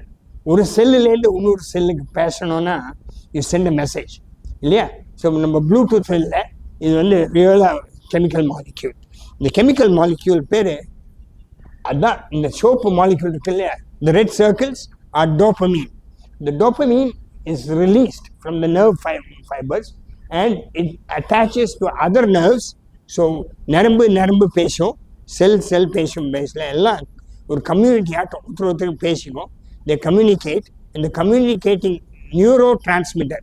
ஒரு செல்லுலேருந்து இன்னொரு செல்லுக்கு பேசணும்னா you send a message இல்லையா? So நம்ம Bluetooth இல்லை, இது ரியலாக chemical molecule. இந்த கெமிக்கல் மாலிக்யூல் பேர் அதுதான் இந்த சோப்பு மாலிக்யூல் இருக்கு இல்லையா, the red circles are dopamine. The dopamine is released from the nerve fibers and it attaches to other nerves. So நரம்பு பேசும், செல் பேசும், பேசல எல்லாம் ஒரு கம்யூனிட்டி ஆட்டம் ஒருத்தருக்கு பேசிக்கும். they communicate, and the communicating neurotransmitter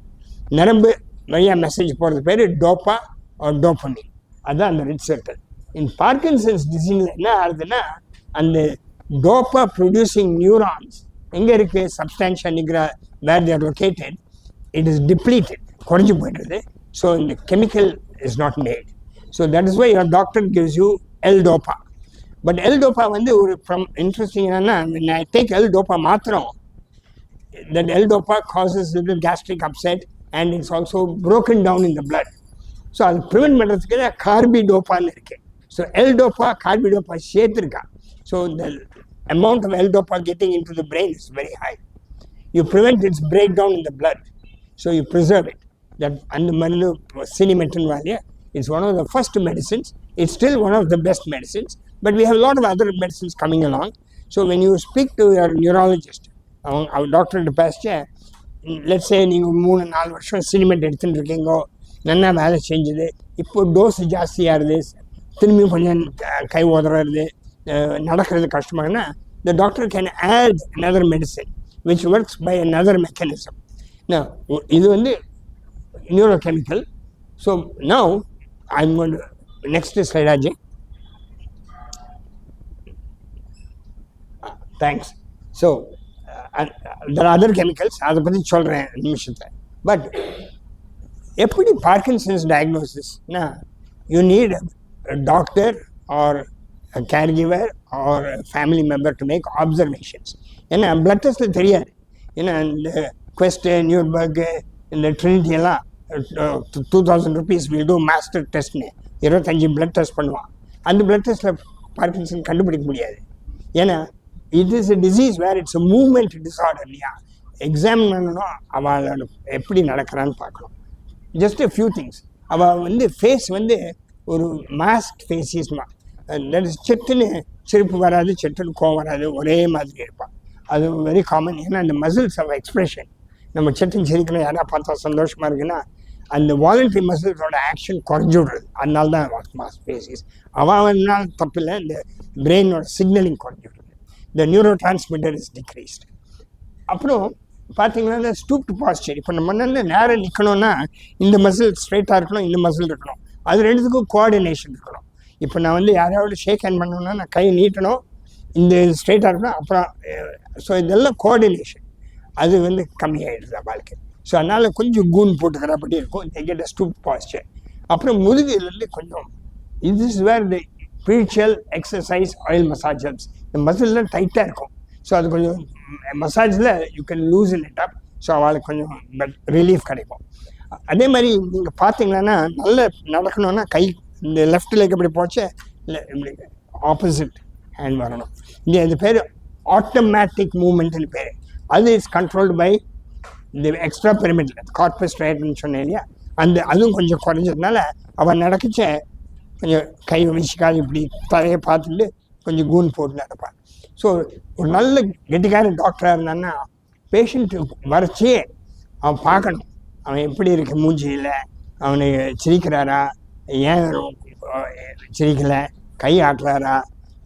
நரம்பு வழியாக மெசேஜ் போகிறது பேர் டோப்பா ஆர் டோபமின். அதுதான் அந்த ரெட் சர்க்கிள். இன் பார்க்கின்சன்ஸ் டிசீஸில் என்ன ஆகுதுன்னா அந்த டோப்பா ப்ரொடியூசிங் நியூரான்ஸ் எங்கே இருக்குது, substantia nigra where they're located, it is depleted, குறைஞ்சி போயிடுறது. ஸோ இந்த chemical is not made. So that is why your doctor gives you L dopa. But L dopa வந்து ஒரு இன்ட்ரெஸ்டிங் என்னன்னா, I take L-dopa மாத்திரம், that L-dopa causes little gastric upset and it's also broken down in the blood. So அது prevent பண்ணுறதுக்கு கார்பிடோப்பான்னு இருக்கு. So L dopa carbidopa சேர்த்துருக்கா. So the amount of L-dopa getting into the brain is very high. You prevent its breakdown in the blood. So you preserve it. That அந்த மருந்து சினிமெட்டன் Walia, it's one of the first medicines. It's still one of the best medicines. But we have a lot of other medicines coming along. So when you speak to your neurologist, our doctor பேச, let's say நீங்கள் 3-4 வருஷம் சினிமெண்ட் எடுத்துகிட்டு இருக்கீங்கோ, நல்லா வேலை செஞ்சுது, இப்போ dose ஜாஸ்தியாகுது, திரும்பியும் கொஞ்சம் கை உதறது, நடக்கிறது கஷ்டமாகனா, the doctor can add another medicine which works by another mechanism. Now இது வந்து neurochemical. So now I'm going to, next slide Ajay. Thanks. So there are other chemicals, அதை பற்றி சொல்கிறேன் நிமிஷத்தில். பட் எப்படி பார்க்கின்சன்ஸ் டயக்னோசிஸ்னா, you need a doctor or a caregiver or a family member to make observations. ஏன்னா blood டெஸ்ட்டில் தெரியாது. ஏன்னா இந்த குவெஸ்ட், நியூர்பர்க், இந்த ட்ரினிட்டி எல்லாம் 2000 rupees will do மாஸ்டர் டெஸ்ட்னு 25 பிளட் டெஸ்ட் பண்ணுவான். அந்த பிளட் டெஸ்ட்டில் பார்க்கின்சன் கண்டுபிடிக்க முடியாது. ஏன்னா it is a disease where it's a movement disorder இல்லையா. எக்ஸாம் பண்ணணும், அவளோட எப்படி நடக்கிறான்னு பார்க்கணும். Just a few things. அவள் வந்து ஃபேஸ் வந்து ஒரு மாஸ்க் ஃபேஸிஸ்மா, தட் இஸ் செட்டுன்னு சிரிப்பு வராது, செட்டுன்னு கோவம் வராது, ஒரே மாதிரி இருப்பாள். அது வெரி காமன். ஏன்னா அந்த மசில்ஸ் ஆஃப் எக்ஸ்பிரஷன், நம்ம செட்டுன்னு சிரிக்கணும், யாராவது பார்த்தா சந்தோஷமாக இருக்குன்னா அந்த வாலண்டரி மசில்ஸோட ஆக்ஷன் குறைஞ்சி விடுறது. அதனால தான் மாஸ்க் ஃபேஸிஸ். அவனால் தப்பில்லை, இந்த பிரெயினோட சிக்னலிங் குறைஞ்சி விடுறது. the neurotransmitter is decreased. அப்புறம் பார்த்தீங்கன்னா இந்த ஸ்டூப்டு பாஸ்டர், இப்போ நம்ம வந்து நேரம் நிற்கணும்னா இந்த மசில் ஸ்ட்ரைட்டாக இருக்கணும், இந்த மசில் இருக்கணும், அது ரெண்டுத்துக்கும் கோஆர்டினேஷன் இருக்கணும். இப்போ நான் வந்து யாராவது ஷேக் ஹேண்ட் பண்ணணும்னா நான் கை நீட்டணும், இந்த ஸ்ட்ரைட்டாக இருக்கணும், அப்புறம் ஸோ இதெல்லாம் கோஆர்டினேஷன் அது வந்து கம்மியாகிடுது வாழ்க்கை. ஸோ அதனால் கொஞ்சம் கூன் போட்டுக்கிறபடி இருக்கும், கெட் அ ஸ்டூப் பாஸ்டர். அப்புறம் முதுகுலேருந்து கொஞ்சம் இது is where the spiritual exercise oil massagers. இந்த மசில்லாம் டைட்டாக இருக்கும், ஸோ அது கொஞ்சம் மசாஜில் you can loosen it up. So அவளுக்கு கொஞ்சம் ரிலீஃப் கிடைக்கும். அதே மாதிரி நீங்கள் பார்த்தீங்கன்னா நல்ல நடக்கணும்னா கை இந்த லெஃப்ட் லெக் இப்படி போச்சு, இப்படி ஆப்போசிட் ஹேண்ட் வரணும். இங்கே அது பேர் ஆட்டோமேட்டிக் மூமெண்ட்னு பேர். அது இஸ் கண்ட்ரோல்டு பை இந்த எக்ஸ்ட்ரா பிரமிடில் கார்பஸ் ரைட்னு சொன்னேன் இல்லையா, அந்த அதுவும் கொஞ்சம் குறைஞ்சதுனால அவன் நடக்கச்ச கொஞ்சம் கை வீச்சிக்காது இப்படி தலையை பார்த்துட்டு கொஞ்சம் கூன் போட்டு நடப்பான். ஸோ ஒரு நல்ல கெட்டிக்கார டாக்டராக இருந்தான்னா பேஷண்ட்டு வரைச்சே அவன் பார்க்கணும், அவன் எப்படி இருக்கு மூஞ்சியில், அவனை சிரிக்கிறாரா, ஏன் சிரிக்கலை, கை ஆட்டுறாரா,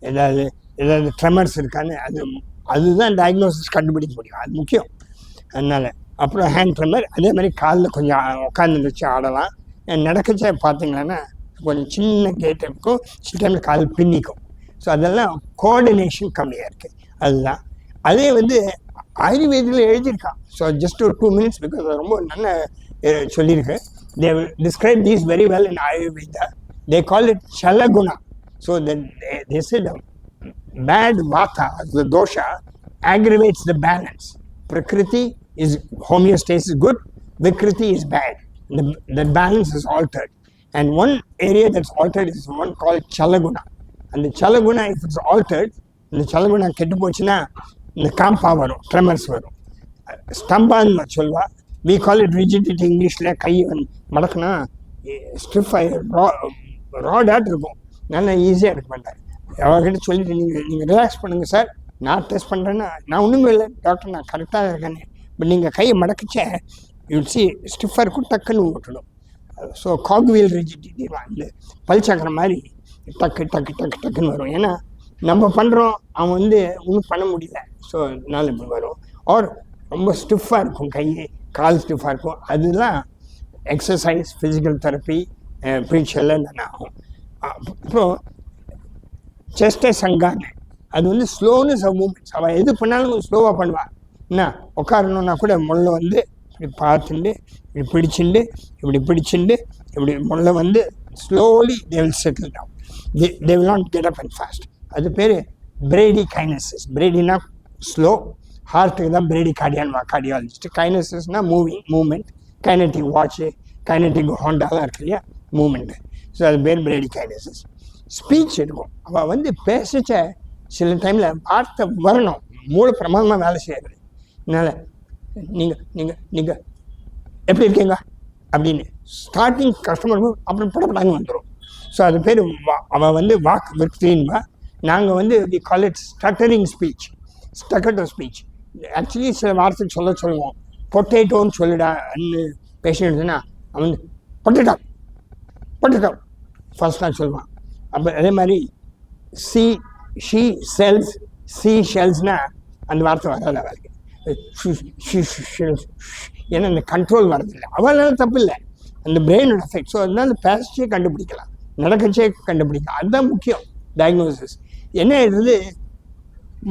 ஏதாவது ட்ரெமர்ஸ் இருக்கான்னு, அதுதான் டயக்னோசிஸ் கண்டுபிடிக்க முடியும், அது முக்கியம். அதனால் அப்புறம் ஹேண்ட் ட்ரெமர், அதே மாதிரி காலில் கொஞ்சம் உட்காந்து வச்சு ஆடலாம். நடக்கச்சே பார்த்தீங்கன்னா கொஞ்சம் சின்ன கேட் இருக்கும், சில டைமில் கால் பின்னிக்கும். ஸோ அதெல்லாம் கோஆர்டினேஷன் கம்மியாக இருக்குது. அதுதான் அதே வந்து ஆயுர்வேதில் எழுதியிருக்கான். ஸோ ஜஸ்ட் ஒரு 2 minutes பிகாஸ் ரொம்ப நல்ல சொல்லியிருக்கு. They describe these very well in Ayurveda. They call it சலகுணா. So they said bad vata, the dosha, aggravates the balance. Prakriti is homeostasis good, Vikriti is bad. The balance is altered. And one area that's altered is one called Chalaguna. And the Chalaguna, if it's altered, the Chalaguna கெட்டு போச்சுன்னா இந்த காம்பா வரும், tremors வரும், ஸ்டம்பான்னு சொல்லுவா. we call it rigidity இங்கிலீஷில். கை மடக்குனா stiff ராடாட் இருக்கும், நல்லா ஈஸியாக இருக்க மாட்டேன். அவர்கிட்ட சொல்லிட்டு நீங்கள் ரிலாக்ஸ் பண்ணுங்கள் சார், நான் டெஸ்ட் பண்ணுறேன்னா நான் ஒன்றுமே இல்லை டாக்டர், நான் கரெக்டாக இருக்கேன்னு. பட் நீங்கள் கையை மடக்கச்ச யூ ஸ்டிஃபாக இருக்கும், டக்குன்னு ஓட்டணும். ஸோ காக்வீல் ரிஜிடிட்டி இந்த பல்சக்கர மாதிரி டக்கு டக்கு டக்குன்னு வரும். ஏன்னா நம்ம பண்ணுறோம், அவன் வந்து ஒன்றும் பண்ண முடியல, ஸோ அதனால இப்படி வரும். ஆர் ரொம்ப ஸ்டிஃபாக இருக்கும், கை கால் ஸ்டிஃபாக இருக்கும். அதெல்லாம் எக்ஸசைஸ், ஃபிசிக்கல் தெரப்பி, ப்ரீச்செல்லாம் தானே ஆகும். அப்புறம் செஸ்டை சங்கான்னு, அது வந்து ஸ்லோனஸ் ஆஃப் மூமெண்ட்ஸ். அவள் எது பண்ணாலும் ஸ்லோவாக பண்ணுவாள். என்ன உட்காரணுன்னா கூட முள்ள வந்து இப்படி பார்த்துட்டு இப்படி பிடிச்சிண்டு இப்படி முள்ள வந்து slowly they will settle down. They will not get up and fast. அது பேர் பிரேடி கைனசிஸ். பிரேடினா ஸ்லோ, ஹார்ட்டுக்கு தான் பிரேடி கார்டியாலஜிஸ்ட். கைனசிஸ்னால் மூமெண்ட். கைனட்டிக் வாட்சு, கைனட்டிக் ஹோண்டாலாம் இருக்கு இல்லையா, மூமெண்ட்டு. ஸோ அது பேர் பிரேடி கைனசிஸ். ஸ்பீச் இருக்கும். அவள் வந்து பேசிச்ச சில டைமில் வார்த்தை வரணும், மூளை பிரமாதமாக வேலை செய்யாது. அதனால் நீங்கள் எப்படி இருக்கீங்க அப்படின்னு ஸ்டார்டிங் கஸ்டமருக்கும் அப்புறம் படப்படாங்க வந்துடும். ஸோ அது பேர் அவள் வந்து வாக் விற்கின்பா. நாங்கள் வந்து we call it stuttering speech, staccato speech. Actually சில வார்த்தை சொல்லுவோம். பொட்டேட்டோன்னு சொல்லிடான்னு பேஷண்ட்னா அவன் பொட்டேட்டோ ஃபர்ஸ்ட் நான் சொல்லுவான். அப்போ அதே மாதிரி ஷீ செல்ஸ், ஷெல்ஸ்னால் அந்த வார்த்தை வராது அவளுக்கு. ஏன்னா அந்த கண்ட்ரோல் வரதில்லை. அவளால தப்பு இல்லை, அந்த பிரெயினோட எஃபெக்ட். ஸோ அதனால பேசிச்சே கண்டுபிடிக்கலாம், நடக்கச்சே கண்டுபிடிக்கலாம். அதுதான் முக்கியம் டயக்னோசிஸ். என்ன இது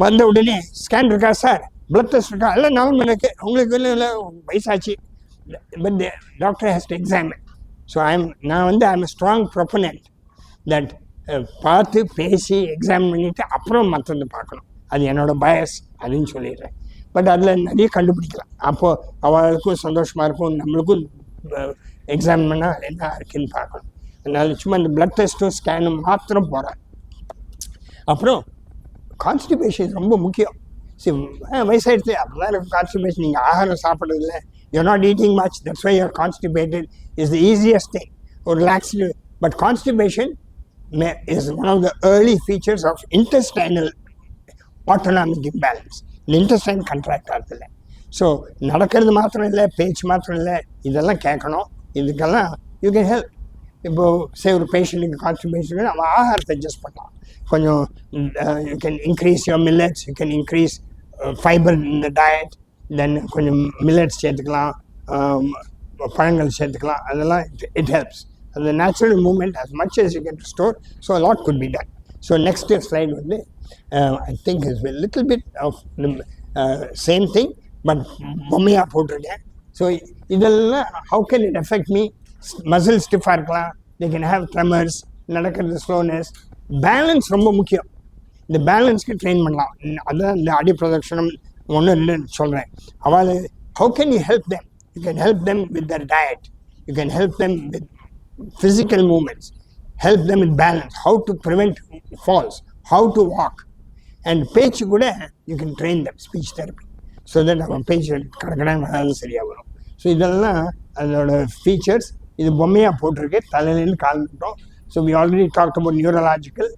வந்த உடனே ஸ்கேன் இருக்கா சார், பிளட் டெஸ்ட் இருக்கா, எல்லாம் நார்மல் இருக்கு, உங்களுக்கு இல்லை வயசாச்சு, but doctor has to examine. So நான் வந்து ஐ எம் ஸ்ட்ராங் ப்ரொபனன்ட் தட் பார்த்து பேசி எக்ஸாம் பண்ணிவிட்டு அப்புறம் மற்றது பார்க்கணும். அது என்னோடய பயஸ் அப்படின்னு சொல்லிடுறேன். பட் அதில் நிறைய கண்டுபிடிக்கலாம். அப்போது அவளுக்கும் சந்தோஷமாக இருக்கும், நம்மளுக்கும் எக்ஸாம் பண்ணால் என்ன இருக்குன்னு பார்க்கணும். அதனால சும்மா இந்த பிளட் டெஸ்ட்டும் ஸ்கேனும் மாத்திரம் போகிறேன். அப்புறம் கான்ஸ்டிபேஷன் ரொம்ப முக்கியம். சரி, வயசாகிடுச்சு அப்படிலாம் எனக்கு கான்ஸ்டிபேஷன். நீங்கள் ஆகாரம் சாப்பிட்றதில்ல, you're not eating much, that's why you're constipated, is the easiest thing. Or relaxed. But constipation is one of the early features of intestinal autonomic imbalance. The intestine contract ஆகுதில்லை. So நடக்கிறது மாத்திரம் இல்லை, பேச்சு மாத்திரம் இல்லை, இதெல்லாம் கேட்கணும். இதுக்கெல்லாம் யூ கேன் ஹெல்ப். இப்போது ஒரு பேஷண்ட்டுக்கு கான்ஸ்டிபேஷன், அவன் ஆகாரத்தை அட்ஜஸ்ட் பண்ணலாம். கொஞ்சம் you can increase your millets, you can increase fibre in the diet. Then கொஞ்சம் மில்லட்ஸ் சேர்த்துக்கலாம், பழங்கள் சேர்த்துக்கலாம். அதெல்லாம் இட் ஹெல்ப்ஸ். அந்த natural movement as much as you can restore, so a lot could be done. So next slide வந்து I think is a little bit of the same thing, but பொம்மையாக போட்டிருக்கேன். So இதெல்லாம் how can it affect me? Muscle ஸ்டிஃபாக இருக்கலாம், they can have tremors, நடக்கிறது slowness. Balance ரொம்ப முக்கியம். இந்த பேலன்ஸ்க்கு ட்ரெயின் பண்ணலாம். அதுதான் இந்த அடி பிரதட்சணம் 1-2 சொல்கிறேன். அவள் how can you help them? You can help them with their diet, you can help them with physical movements, help them with balance, how to prevent falls, how to walk. And பேச்சு கூட you can train them, speech therapy, so that அவன் பேச்சு கடற்கடான்னு சரியாக வரும். So இதெல்லாம் அதோட features. இது பொம்மையாக போட்டிருக்கு, தலையிலேருந்து கால் மட்டும். So we already talked about neurological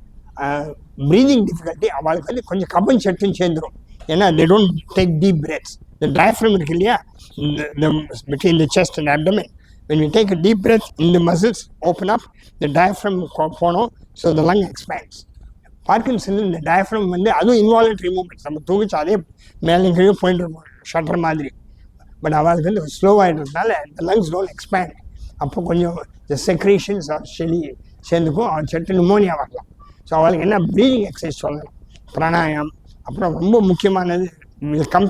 breathing difficulty. அவளுக்கு வந்து கொஞ்சம் கபன் சட்டுன்னு சேர்ந்துடும். ஏன்னா they don't take deep breaths. The diaphragm இருக்கு இல்லையா, between the chest and abdomen, when we take a deep breath, in the muscles open up, the diaphragm போனோம், so the lung expands. Parkinson இந்த டயஃப்ரம் வந்து அதுவும் involuntary moments. நம்ம தூக்கிச்சு அதே மேலே கீழே போயிட்டு இருப்போம் ஷட்டர் மாதிரி. பட் அவளுக்கு வந்து ஸ்லோவாகிடுறதுனால the lungs don't expand. அப்போ கொஞ்சம் the secretions or செலி சேர்ந்துக்கும், அவன் சட்டு நிமோனியா வரலாம். ஸோ அவளுக்கு என்ன ப்ரீதிங் எக்ஸசைஸ் சொல்லலாம், பிராணாயம். அப்புறம் ரொம்ப முக்கியமானது will come,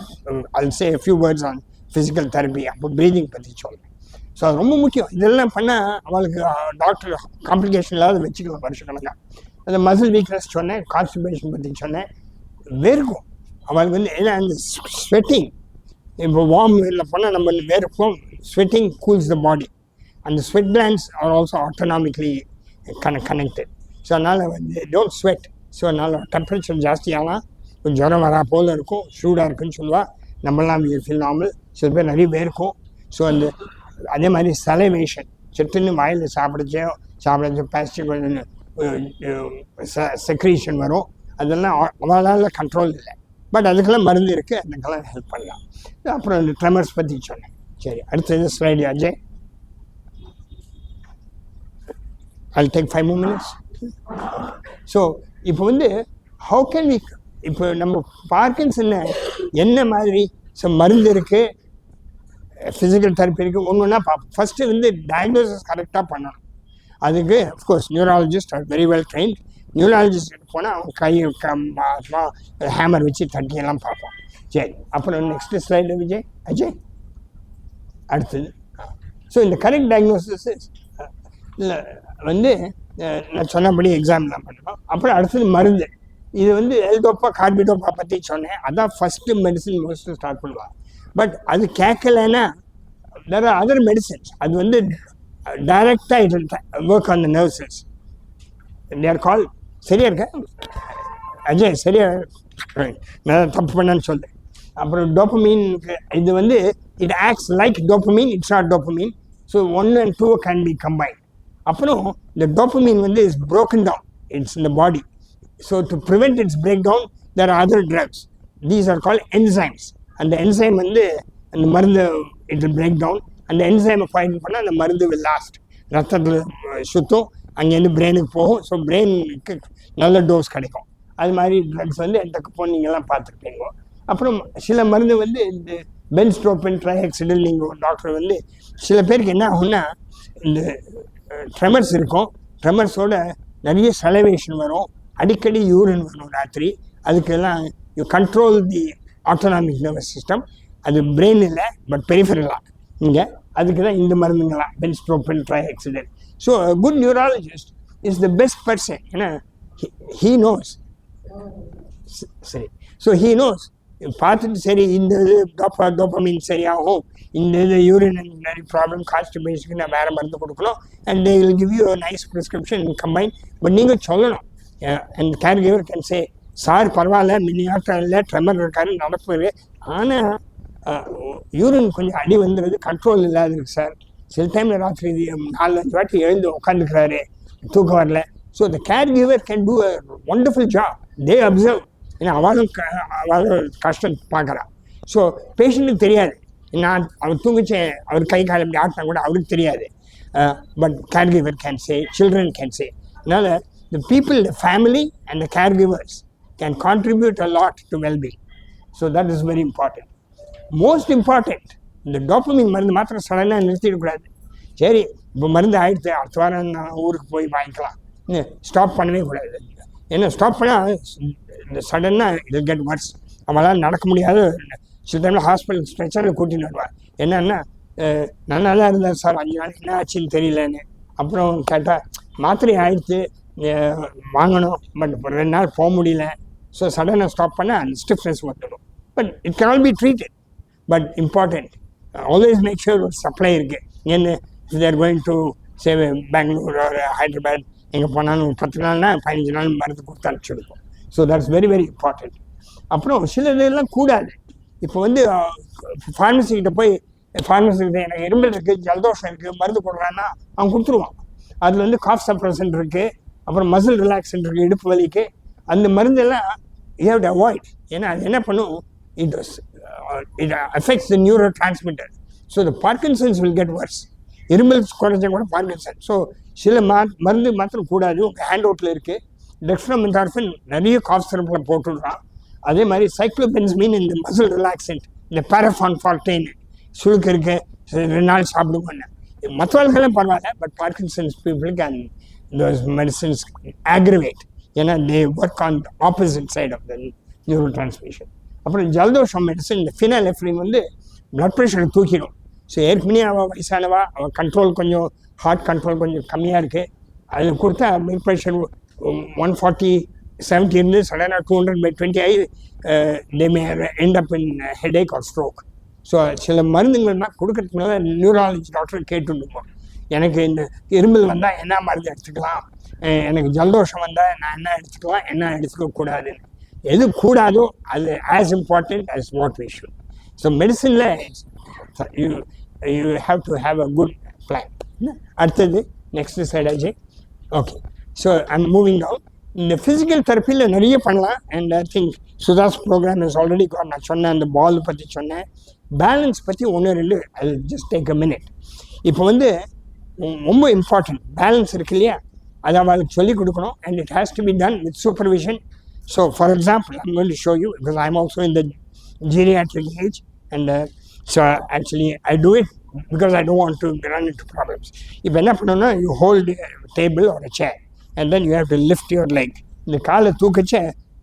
I'll say a few words on physical therapy. அப்போ ப்ரீதிங் பற்றி சொல்கிறேன். ஸோ அது ரொம்ப முக்கியம். இதெல்லாம் பண்ணால் அவளுக்கு டாக்டர் காம்ப்ளிகேஷன் இல்லாத வச்சுக்கலாம் வருஷக்கணக்காக. அந்த மசில் வீக்னஸ் சொன்னேன், கான்ஸ்டிபேஷன் பற்றி சொன்னேன். வேர்க்கும் அவளுக்கு வந்து ஏன்னா அந்த ஸ்வெட்டிங், இப்போ வார்ம் இதில் பண்ணால் நம்ம வேர்க்கும். Sweating cools the body. அந்த sweat glands are also autonomically connected. So அதனால் வந்து டோன்ட் ஸ்வெட். ஸோ அதனால் டெம்பரேச்சர் ஜாஸ்தியாகலாம், கொஞ்சம் ஜுரம் வரா போல் இருக்கும், சூடாக இருக்குன்னு சொல்லுவாள். நம்மளாம் ஃபீல் நார்மல். சில பேர் நிறைய பேருக்கும். ஸோ அந்த அதே மாதிரி சலைவேஷன், செட்டுன்னு வாயில் சாப்பிடச்சோ பேஸ்டிக் செக்ரீஷன் வரும். அதெல்லாம் அவளால் கண்ட்ரோல் இல்லை. பட் அதுக்கெல்லாம் மருந்து இருக்குது, அதுக்கெல்லாம் ஹெல்ப் பண்ணலாம். அப்புறம் இந்த ட்ரெமர்ஸ் பற்றி சொன்னேன். சரி, அடுத்தது slide Ajay. I'll take 5 more minutes. So இப்போ வந்து how can we, இப்போ நம்ம பார்க்கின்சனை என்ன மாதிரி ஸோ மருந்து இருக்குது, ஃபிசிக்கல் தெரப்பி இருக்குது, ஒன்று ஒன்றா பார்ப்போம். ஃபஸ்ட்டு வந்து டயக்னோசிஸ் கரெக்டாக பண்ணணும். அதுக்கு of course neurologist are very well trained. Neurologist போனால் அவங்க கையை ஹேமர் வச்சு தட்டியெல்லாம் பார்ப்போம். சரி, அப்புறம் நெக்ஸ்ட்டு ஸ்லைடு விஜய் அஜய் அடுத்தது. ஸோ இந்த கரெக்ட் டயக்னோசிஸ் இல்லை வந்து நான் சொன்னபடி எக்ஸாம்லாம் பண்ணுவோம். அப்புறம் அடுத்தது மருந்து. இது வந்து எல்டோப்பா கார்பிடோப்பா பற்றி சொன்னேன். அதான் ஃபஸ்ட்டு மெடிசின் மோஸ்ட்டு ஸ்டார்ட் பண்ணுவாங்க. பட் அது கேட்கலைன்னா வேறு அதர் மெடிசன்ஸ் அது வந்து டைரெக்டாக it work on the nerve cells. There call சரியா இருக்க அஜய் சரியா நான் தப்பு பண்ணேன்னு சொல்லு. அப்புறம் டோப்பமீன் இது வந்து it acts like டோப்பமீன், it's not டோப்பமீன். So 1 and 2 can be combined. அப்புறம் இந்த டோப்பமீன் வந்து is broken down, it's in the body. So to prevent its breakdown, there are other drugs. These are called enzymes. அந்த என்சைம் வந்து அந்த மருந்து it will break down. அந்த என்சைமை find பண்ணால் அந்த மருந்து will last. ரத்தத்தில் சுற்றும், அங்கேருந்து பிரெயினுக்கு போகும். ஸோ பிரெயினுக்கு நல்ல டோஸ் கிடைக்கும். அது மாதிரி ட்ரக்ஸ் வந்து என்கிட்ட போனீங்கெல்லாம் பார்த்துருப்பீங்க. அப்புறம் சில மருந்து வந்து இந்த பென்ஸ்ட்ரோபின், ட்ரைஹெக்சிடில், நீங்கள் டாக்டர் வந்து சில பேருக்கு என்ன ஆகும்னா இந்த ட்ரெமர்ஸ் இருக்கும். ட்ரெமர்ஸோட நிறைய சலவேஷன் வரும், அடிக்கடி யூரின் வரும் ராத்திரி. அதுக்கெல்லாம் you control the autonomic nervous system. அது பிரெயின் இல்லை பட் பெரிஃபரலாக இங்கே. அதுக்கு தான் இந்த மருந்துங்களாம் benztropine, trihexyphenidyl. So good neurologist is the best person. ஏன்னா ஹீ நோஸ். சரி, ஸோ ஹீ நோஸ் பார்த்துட்டு சரி இந்த இது டோப்பமீன் சரியாகும், இந்த இது யூரினரி ப்ராப்ளம் கான்ஸ்டிபேஷனுக்கு நான் வேறு மருந்து கொடுக்கணும், and they will give you nice prescription combine. But நீங்கள் சொல்லணும். And care giver can say sir பரவாயில்ல மினியாட்டம் இல்லை, ட்ரெமர் இருக்காரு, நடப்பு, ஆனால் யூரின் கொஞ்சம் அடி வந்துடுது, கண்ட்ரோல் இல்லாத இருக்கு சார். சில டைமில் ராத்திரி 4-5 வாட்டி எழுந்து உட்காந்துக்கிறாரு, தூக்கம் வரல. So the care giver can do a wonderful job. They observe. ஏன்னா அவளும் கஷ்டம் பார்க்குறான். ஸோ பேஷண்ட்டுக்கு தெரியாது, நான் அவர் தூங்கிச்சேன், அவர் கை கால் இப்படி ஆட்டினா கூட அவருக்கு தெரியாது. But caregiver can say, children can say. அதனால் the people, the family and the caregivers can contribute a lot to wellbeing. So that is very important. Most important, இந்த டோப்பமீன் மருந்து மாத்திரம் சடனாக நிறுத்திடக்கூடாது. சரி இப்போ மருந்து ஆகிடுச்சு, அடுத்த வாரம் நான் ஊருக்கு போய் வாங்கிக்கலாம், ஸ்டாப் பண்ணவே கூடாது. ஏன்னா ஸ்டாப் பண்ணால் இந்த சடனாக இட் கெட் வர்ஸ். அவங்களால் நடக்க முடியாது. சில டைமில் ஹாஸ்பிட்டல் ஸ்ட்ரெச்சரில் கூட்டின்னு வருவார். என்னன்னா நான் நல்லா இருந்தார் சார், 5 நாள் என்ன ஆச்சுன்னு தெரியலன்னு. அப்புறம் கேட்டால் மாத்திரை ஆகிடுச்சு, வாங்கணும், பட் 2 நாள் போக முடியல. ஸோ சடனாக ஸ்டாப் பண்ணால் அந்த ஸ்டிஃப்னஸ் வந்துடும். But it can all be treated. But important, always make sure ஒரு சப்ளை இருக்குது. என்ன there going to save Bengaluru or Hyderabad, எங்கே போனாலும் 10 நாள்னா 15 நாள் மருந்து கொடுத்து அனுப்பிச்சுடுவோம். So that's very very important. அப்புறம் சில இதெல்லாம் கூடாது. இப்போ வந்து ஃபார்மசிக்கிட்ட போய் ஃபார்மசிக்கிட்ட எனக்கு இருமல் இருக்குது, ஜலதோஷம் இருக்குது, மருந்து கொடுக்குறான்னா அவன் கொடுத்துருவான். அதில் வந்து காஃப் சப்ரசன்ட் இருக்குது, அப்புறம் மசில் ரிலாக்ஸன்ட் இருக்குது, இடுப்பு வலிக்கு. அந்த மருந்தெல்லாம் யூ ஹேவ் டு அவாய்ட். ஏன்னா அது என்ன பண்ணும், it affects the neurotransmitter. So the Parkinson's will get worse. இருமல் குறைஞ்ச கூட பார்க்கின்சன். ஸோ சில மருந்து மாத்திரம் கூடாது. உங்கள் ஹேண்ட் அவுட்டில் இருக்குது. டெக்ஸ்ட்ரோமெத்தார்ஃபின் நிறைய காஃப் சிரப்பில் போட்டுடுறான். அதே மாதிரி சைக்ளோபென்சமீன், இந்த மசில் ரிலாக்ஸன்ட், இந்த பேரஃபான் ஃபார்டைன் சுழுக்கு இருக்குது, 2 நாள் சாப்பிடுவோன்னு. மற்றவர்களுக்கெல்லாம் பரவாயில்ல, பட் பார்க்கின்சன்ஸ் பீப்புளுக்கு அண்ட் தோஸ் மெடிசன்ஸ் ஆக்ரிவேட். ஏன்னா they work on the opposite side of the neuro transmission. அப்புறம் ஜலதோஷம் மெடிசன், இந்த ஃபினாலெஃப்ரின் வந்து பிளட் ப்ரெஷரை தூக்கிடும். ஸோ ஏற்கனவே அவள் வயசானவா, அவள் கண்ட்ரோல் கொஞ்சம் ஹார்ட் கண்ட்ரோல் கொஞ்சம் கம்மியாக இருக்குது. அதில் கொடுத்தா பிளட் ப்ரெஷர் 140/70 இருந்து சடனாக 200/20 ஆகி தே மே எண்ட் அப் இன் ஹெடேக் ஆர் ஸ்ட்ரோக். ஸோ சில மருந்துங்கள்னா கொடுக்கறதுக்கு மேலே நியூராலஜி டாக்டர் கேட்டுருப்போம், எனக்கு இந்த இருமல் வந்தால் என்ன மருந்து எடுத்துக்கலாம், எனக்கு ஜலதோஷம் வந்தால் நான் என்ன எடுத்துக்கலாம், என்ன எடுத்துக்கக்கூடாதுன்னு. எது கூடாதோ அது as important as what we should. So மெடிசனில் you have to have a good plan. அடுத்தது நெக்ஸ்ட் ஸ்லைட் ஆச்சு. Okay, so I'm moving down. இந்த ஃபிசிக்கல் தெரப்பியில் நிறைய பண்ணலாம். And I think Sudha's programme is already got. நான் சொன்னேன், அந்த பால் பற்றி சொன்னேன், பேலன்ஸ் பற்றி 1-2 I just take a minute. இப்போ வந்து ரொம்ப இம்பார்ட்டன்ட் பேலன்ஸ் இருக்கு இல்லையா, அதை அவளுக்கு சொல்லிக் கொடுக்கணும். And it has to be done with supervision. So for example, I'm going to show you, because I'm also in the geriatric age, and so actually I do it because I don't want to run into problems. இப்போ என்ன பண்ணணும்னா you hold a table or a chair and then you have to lift your leg. இந்த காலை தூக்கச்ச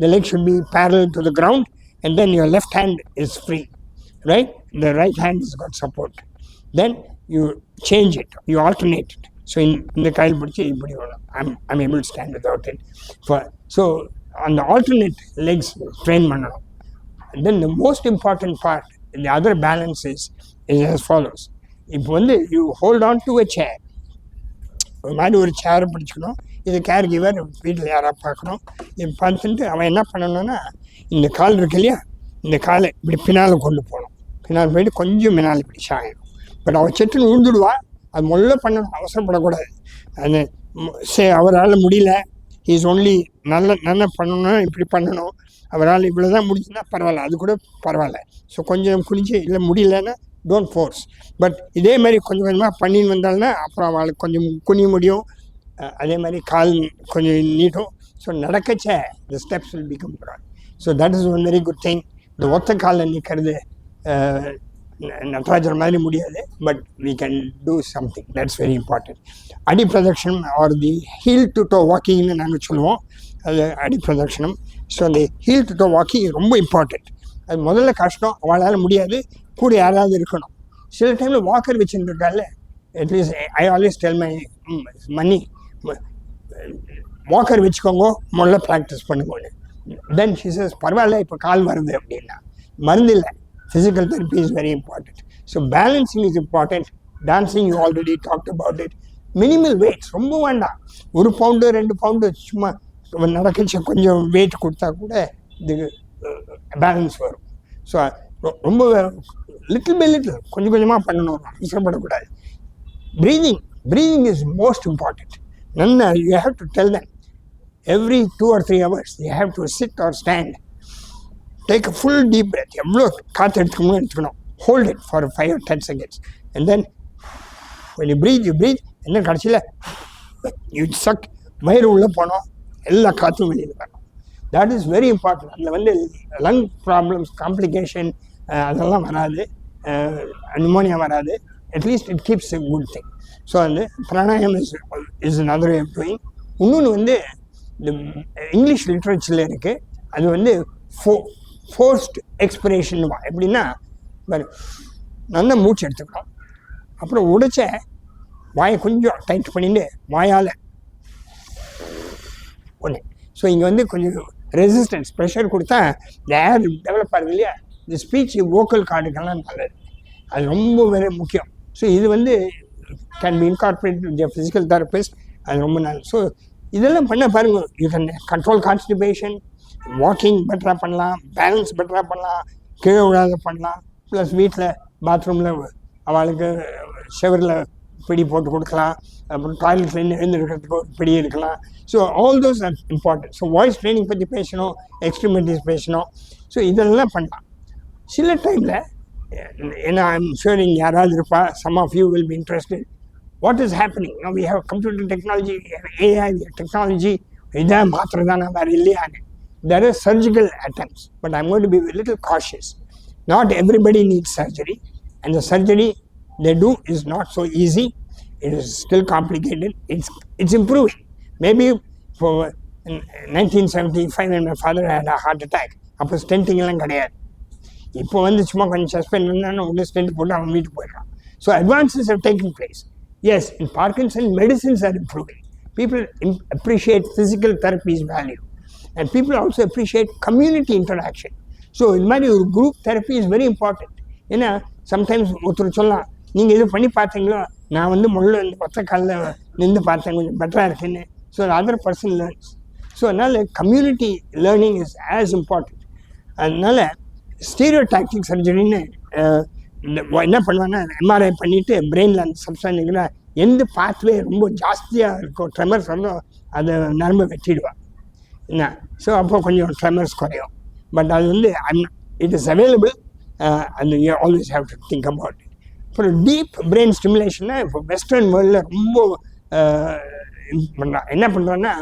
the leg should be parallel to the ground and then your left hand is free, right? The right hand has got support. Then you change it, you alternate it. So in the kail pidichi ipdi I'm able to stand without it. So on the alternate legs train பண்ணணும். And then the most important part, the other balance is as follows. இப்போ வந்து you hold on to a chair. ஒரு மாதிரி ஒரு சேரை பிடிச்சிக்கணும். இது care giver வீட்டில் யாராவது பார்க்கணும். இது பார்த்துட்டு அவன் என்ன பண்ணணும்னா இந்த கால் இருக்கு இல்லையா, இந்த காலை இப்படி பின்னால் கொண்டு போகணும். பின்னால் போயிட்டு கொஞ்சம் பின்னால் இப்படி சாயணும். பட் அவன் செட்டுன்னு உழுந்துடுவா. அது முதல்ல பண்ணணும், அவசரப்படக்கூடாது. அது அவரால் முடியல, இஸ் ஒன்லி நல்லா பண்ணணும்னா இப்படி பண்ணணும். அவரால் இவ்வளோ தான் முடிச்சுன்னா பரவாயில்ல, அது கூட பரவாயில்ல. ஸோ கொஞ்சம் குனிஞ்சு இல்லை முடியலன்னா டோன்ட் ஃபோர்ஸ். பட் இதே மாதிரி கொஞ்சம் கொஞ்சமாக பண்ணின்னு வந்தால்னா அப்புறம் அவளுக்கு கொஞ்சம் குனிய முடியும். அதே மாதிரி கால் கொஞ்சம் நீட்டும். ஸோ நடக்கச்ச the steps will become broad. So that is one very good thing. இந்த ஒத்த காலில் நிற்கிறது நடராஜர் மாதிரி முடியாது, but we can do something. That's very important. அடி பிரதட்சணம் or the heel to toe வாக்கிங்னு நாங்கள் சொல்லுவோம். அது அடி பிரதட்சணம். ஸோ அந்த ஹீல் டு டோ வாக்கிங் ரொம்ப இம்பார்ட்டண்ட். அது முதல்ல கஷ்டம், அவளால் முடியாது, கூட யாராவது இருக்கணும். சில டைமில் வாக்கர் வச்சுருக்கால, at least I always tell my Mani walker வச்சுக்கோங்க, முதல்ல ப்ராக்டிஸ் பண்ணுவோன்னு. தென் ஷி சேஸ் பரவாயில்ல இப்போ கால் வருது அப்படின்னா. மருந்து இல்லை, physical therapy is very important. So balancing is important. Dancing you already talked about it. Minimal weights ரொம்ப வேண்டாம். 1 பவுண்டு 2 பவுண்டு சும்மா நடக்கச்சு கொஞ்சம் வெயிட் கொடுத்தா கூட இதுக்கு பேலன்ஸ் வரும். ஸோ ரொம்ப லிட்டில் பை லிட்டில் கொஞ்சம் கொஞ்சமாக பண்ணணும், அவசரப்படக்கூடாது. Breathing is most important. நல்லா you have to tell them every 2 or 3 hours you have to sit or stand. Take a full deep breath. எவ்வளோ காற்று எடுத்துக்கணும். Hold it for 5 or 10 seconds. And then when you breathe, என்ன கடைசியில் you suck. வயிறு உள்ளே போனோம், எல்லா காற்றும் வெளியில் வரணும். That is very important. அதில் வந்து லங் ப்ராப்ளம்ஸ், காம்ப்ளிகேஷன் அதெல்லாம் வராது, நிமோனியா வராது. At least it keeps a good thing. So வந்து pranayama is another way of doing. இன்னொன்று வந்து இந்த இங்கிலீஷ் லிட்ரேச்சரில் இருக்குது. அது வந்து ஃபோர்ஸ்ட் எக்ஸ்பிரேஷன். எப்படின்னா நல்லா மூச்சு எடுத்துக்கணும், அப்புறம் உடைச்ச வாயை கொஞ்சம் டைட் பண்ணிட்டு வாயால் ஒன்று. ஸோ இங்கே வந்து கொஞ்சம் ரெசிஸ்டன்ஸ் ப்ரெஷர் கொடுத்தா இந்த ஏர் டெவலப் ஆகுது இல்லையா, இந்த ஸ்பீச் வோக்கல் கார்டுக்கெல்லாம் நல்லது. அது ரொம்ப வெரி முக்கியம். ஸோ இது வந்து can be incorporate with physical therapist. அது ரொம்ப நல்லது. ஸோ இதெல்லாம் பண்ண பாருங்க, you can control constipation, walking பெட்டராக பண்ணலாம், பேலன்ஸ் பெட்டராக பண்ணலாம், கீழே விழாத பண்ணலாம். ப்ளஸ் வீட்டில் பாத்ரூமில் அவளுக்கு ஷவரில் பிடி போட்டு கொடுக்கலாம், அப்புறம் டாய்லெட்லேருந்து எழுந்திருக்கிறதுக்கு ஒரு பிடி இருக்கலாம். So all those are important. So voice training பற்றி பேசணும், எக்ஸ்ட்ரிமிட்டிஸ் பேசணும். ஸோ இதெல்லாம் பண்ணலாம். சில டைமில் ஏன்னா ஐம் ஷூர் இங்கே யாராவது இருப்பா, some of you will be interested. What is happening now? We have computer technology, AI technology. இதை மாத்திரதானா வேறு இல்லையான்னு. There are surgical attempts, but I'm going to be a little cautious. Not everybody needs surgery, and the surgery they do is not so easy. It is still complicated. It's improving. Maybe for 1975 when my father had a heart attack, அப்போ ஸ்டென்டிங் எல்லாம் கிடையாது. இப்போ வந்து சும்மா கொஞ்சம் suspend பண்ணால் உடனே stent போட்டு அவன் வீட்டுக்கு போயிடறான். So advances have taken place. Yes, in Parkinson, medicines are improving. People appreciate physical therapy's value. And people also appreciate community interaction. So in மாதிரி ஒரு group therapy is very important. ஏன்னா sometimes ஒருத்தர் சொல்லலாம், நீங்கள் இது பண்ணி பார்த்தீங்களோ, நான் வந்து முதல்ல இந்த ஒத்த காலில் நின்று பார்த்தேன், கொஞ்சம் பெட்டராக இருக்குன்னு. So other person learns. So அதனால் community learning is as important. அதனால் ஸ்டீரியோடாக்டிக் சர்ஜரின்னு என்ன பண்ணுவாங்கன்னா, எம்ஆர்ஐ பண்ணிவிட்டு பிரெயினில் அந்த சப்ஸ்டான்ஸில் எந்த பாத்வே ரொம்ப ஜாஸ்தியாக இருக்கும், ட்ரெமர்ஸ் வந்து அதை நரம்பு வெட்டிடுவாள் என்ன. ஸோ அப்போ கொஞ்சம் ட்ரெமர்ஸ் குறையும். பட் அது வந்து it is available and you always have to think about it. அப்புறம் டீப் பிரெயின் ஸ்டிமுலேஷன்னா இப்போ வெஸ்டர்ன் வேர்ல்டில் ரொம்ப என்ன பண்ணுறோன்னா,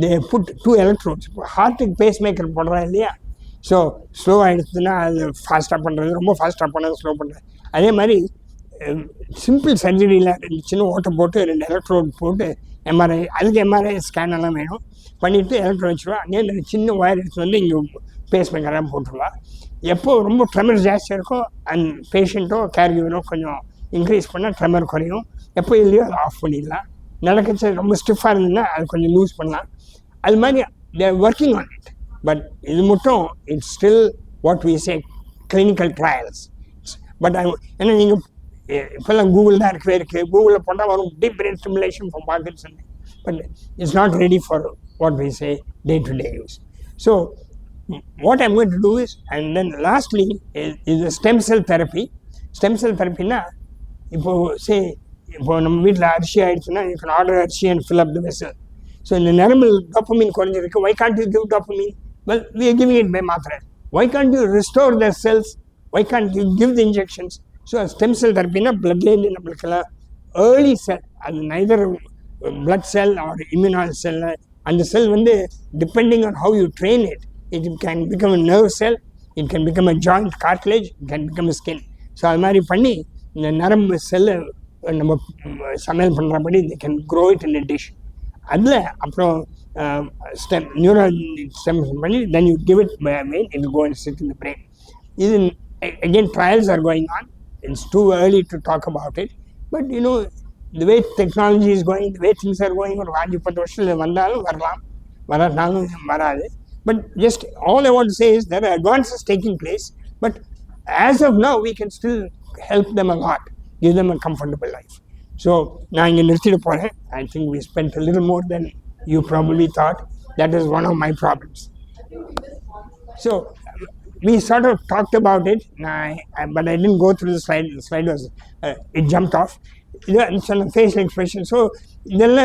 தே புட் 2 electrodes. இப்போ ஹார்ட்டுக்கு பேஸ் மேக்கர் போடுறா இல்லையா, ஸோ ஸ்லோ ஆகிடுச்சுன்னா அது ஃபாஸ்ட்டாக பண்ணுறது, ரொம்ப ஃபாஸ்ட்டாக பண்ணது, ஸ்லோ பண்ணுறது. அதே மாதிரி சிம்பிள் சர்ஜரியில் 2 சின்ன ஓட்டை போட்டு 2 எலக்ட்ரோட் போட்டு எம்ஆர்ஐ, அதுக்கு எம்ஆர்ஐ ஸ்கேன் எல்லாம் வேணும், பண்ணிவிட்டு எலக்ட்ரோட் வச்சுருவா. அங்கே 2 சின்ன ஒயர் எடுத்து வந்து இங்கே பேஸ் மேக்கரெல்லாம் போட்டுருவா. எப்போ ரொம்ப ட்ரெமர் ஜாஸ்தியாக இருக்கோ அண்ட் பேஷண்ட்டோ கேர்கிவரோ கொஞ்சம் இன்க்ரீஸ் பண்ணால் ட்ரெமர் குறையும். எப்போ இல்லையோ அதை ஆஃப் பண்ணிடலாம். நடக்கச்சு ரொம்ப ஸ்டிஃபாக இருந்ததுன்னா அது கொஞ்சம் லூஸ் பண்ணலாம். அது மாதிரி there working on it. But இது மட்டும் it's still what we say clinical trials. But ஏன்னா நீங்கள் இப்போல்லாம் கூகுள் தான் இருக்குது. கூகுளில் போட்டால் வரும் deep brain stimulation for Parkinson. But it's not ready for what we say day to day use. So what I'm going to do is, and then lastly is the stem cell therapy. Stem cell therapy na இப்போ நம்ம வீட்டில் அரிசி ஆயிடுச்சுன்னா you can order அரிசி and fill up the vessel. So இந்த நரம்பில் dopamine குறைஞ்சிருக்கு. Why can't you give dopamine? Well, we are giving it by மாத்திரை. Why can't you restore the cells? Why can't you give the injections? So stem cell therapy na bloodலேருந்து நம்மளுக்கெல்லாம் early cell, அது neither blood cell or immunoid cell. அந்த செல் வந்து depending on how you train it, it can become a nerve cell, it can become a joint cartilage, it can become a skin. So அது மாதிரி பண்ணி இந்த நரம்பு செல்லை நம்ம சமையல் பண்ணுறபடி they can grow it in a dish. அதில் அப்புறம் ஸ்டெம் நியூரல் ஸ்டெம் பண்ணி then you give it by a vein, it will go and sit in the brain. இது again trials are going on. It's too early to talk about it, but you know the way technology is going, the way things are going, ஒரு 5-10 வருஷத்தில் வந்தாலும் வரலாம், வராட்டாலும் வராது. But just all I want to say is there are advances taking place, but as of now we can still help them a lot, give them a comfortable life. So நான் இங்கே நிறுத்திட்டு போகிறேன். I think we spent a little more than you probably thought. That is one of my problems. So we sort of talked about it, but I didn't go through the slide. The slide was it jumped off. It's on a facial expression. So then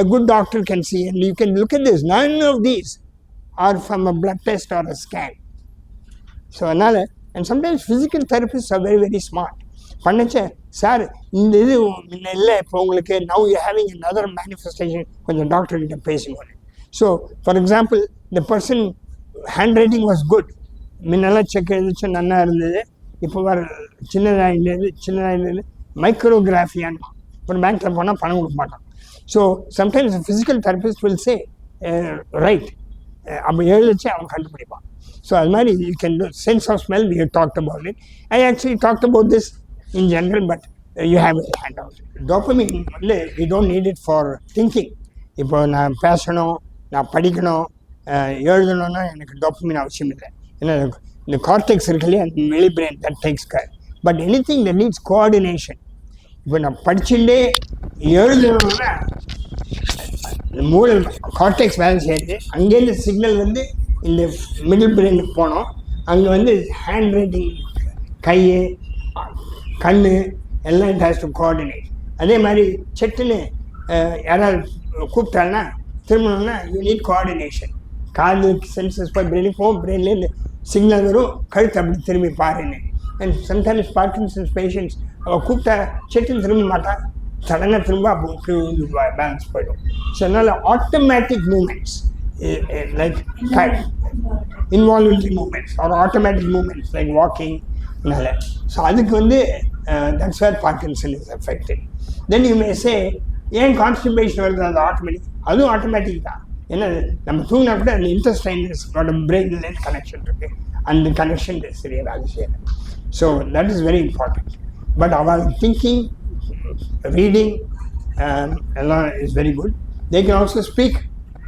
a good doctor can see, and you can look at this. None of these are from a blood test or a scan. So another, and sometimes physical therapists are very, very smart. பண்ணச்ச sir இந்த இது முன்ன இல்லை, இப்போ உங்களுக்கு now you're having another manifestation, கொஞ்சம் டாக்டர்கிட்ட பேசுவாங்க. So for example the person handwriting was good, முன்னெல்லாம் செக் எழுதிச்சு நல்லா இருந்தது, இப்போ வர சின்னதாகிடுது மைக்ரோகிராஃபியான்னு ஒரு பேங்க்கில் போனால் பணம் கொடுக்க மாட்டோம். So sometimes physical therapist will say right, அப்படி எழுதிச்சு அவன் கண்டுபிடிப்பான். ஸோ அது மாதிரி you can do sense of smell. We talked about it. I actually talked about this in general, but you have a handout. Dopamine வந்து you don't need it for thinking. இப்போ நான் பேசணும், நான் படிக்கணும், எழுதணும்னா எனக்கு டோபமைன் அவசியம் இல்லை. ஏன்னா இந்த கார்டெக்ஸ் இருக்கு இல்லையா, அந்த வெளி brain, that takes care. But any thing that needs coordination. இப்போ நான் படிச்சுட்டே எழுதணும்னா மூளை கார்டெக்ஸ் வேலை செய்யுது. அங்கேருந்து சிக்னல் வந்து இந்த மிடில் பிரெயினுக்கு போனோம். அங்கே வந்து ஹேண்ட் ரைட்டிங், கை, கண் எல்லாம் இட் ஹேஸ் டு கோஆர்டினேட். அதே மாதிரி செட்டுன்னு யாராவது கூப்பிட்டாங்கன்னா திரும்பணும்னா யூ நீட் கோஆர்டினேஷன். காது சென்சஸ் போய் பிரெயினுக்கு போகும், பிரெயின்லேருந்து சிக்னல் வரும், கழுத்து அப்படி திரும்பி பாருன்னு. அண்ட் சம்டைம்ஸ் பார்க்கின்சன்ஸ் பேஷண்ட்ஸ் அவள் கூப்பிட்டா செட்டுன்னு திரும்ப மாட்டா, சடனாக திரும்ப அப்போ பேலன்ஸ் போயிடும். ஸோ அதனால் automatic movements like involuntary movements or automatic movements like வாக்கிங்னால. ஸோ அதுக்கு வந்து that's where Parkinson is affected. Then you may say ஏன் கான்ஸ்டிபேஷன் வருது, அது ஆட்டோமேட்டிக், அதுவும் ஆட்டோமேட்டிக் தான். ஏன்னா நம்ம தூங்கினா கூட அந்த இன்டெஸ்டைனோட பிரெயின்லேருந்து கனெக்ஷன் இருக்குது, அந்த கனெக்ஷன் சரியாக வேலை செய்யணும். So that is very important. But அவள் திங்கிங், ரீடிங் எல்லாம் is very good. They can also speak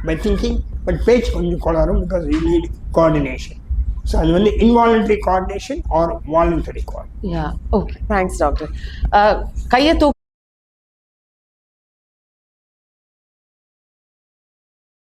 by thinking, but பேச்சு கொஞ்சம் கொள்ளாரும் because you need coordination. So அது வந்து involuntary coordination or voluntary coordination. Okay, thanks doctor. கையை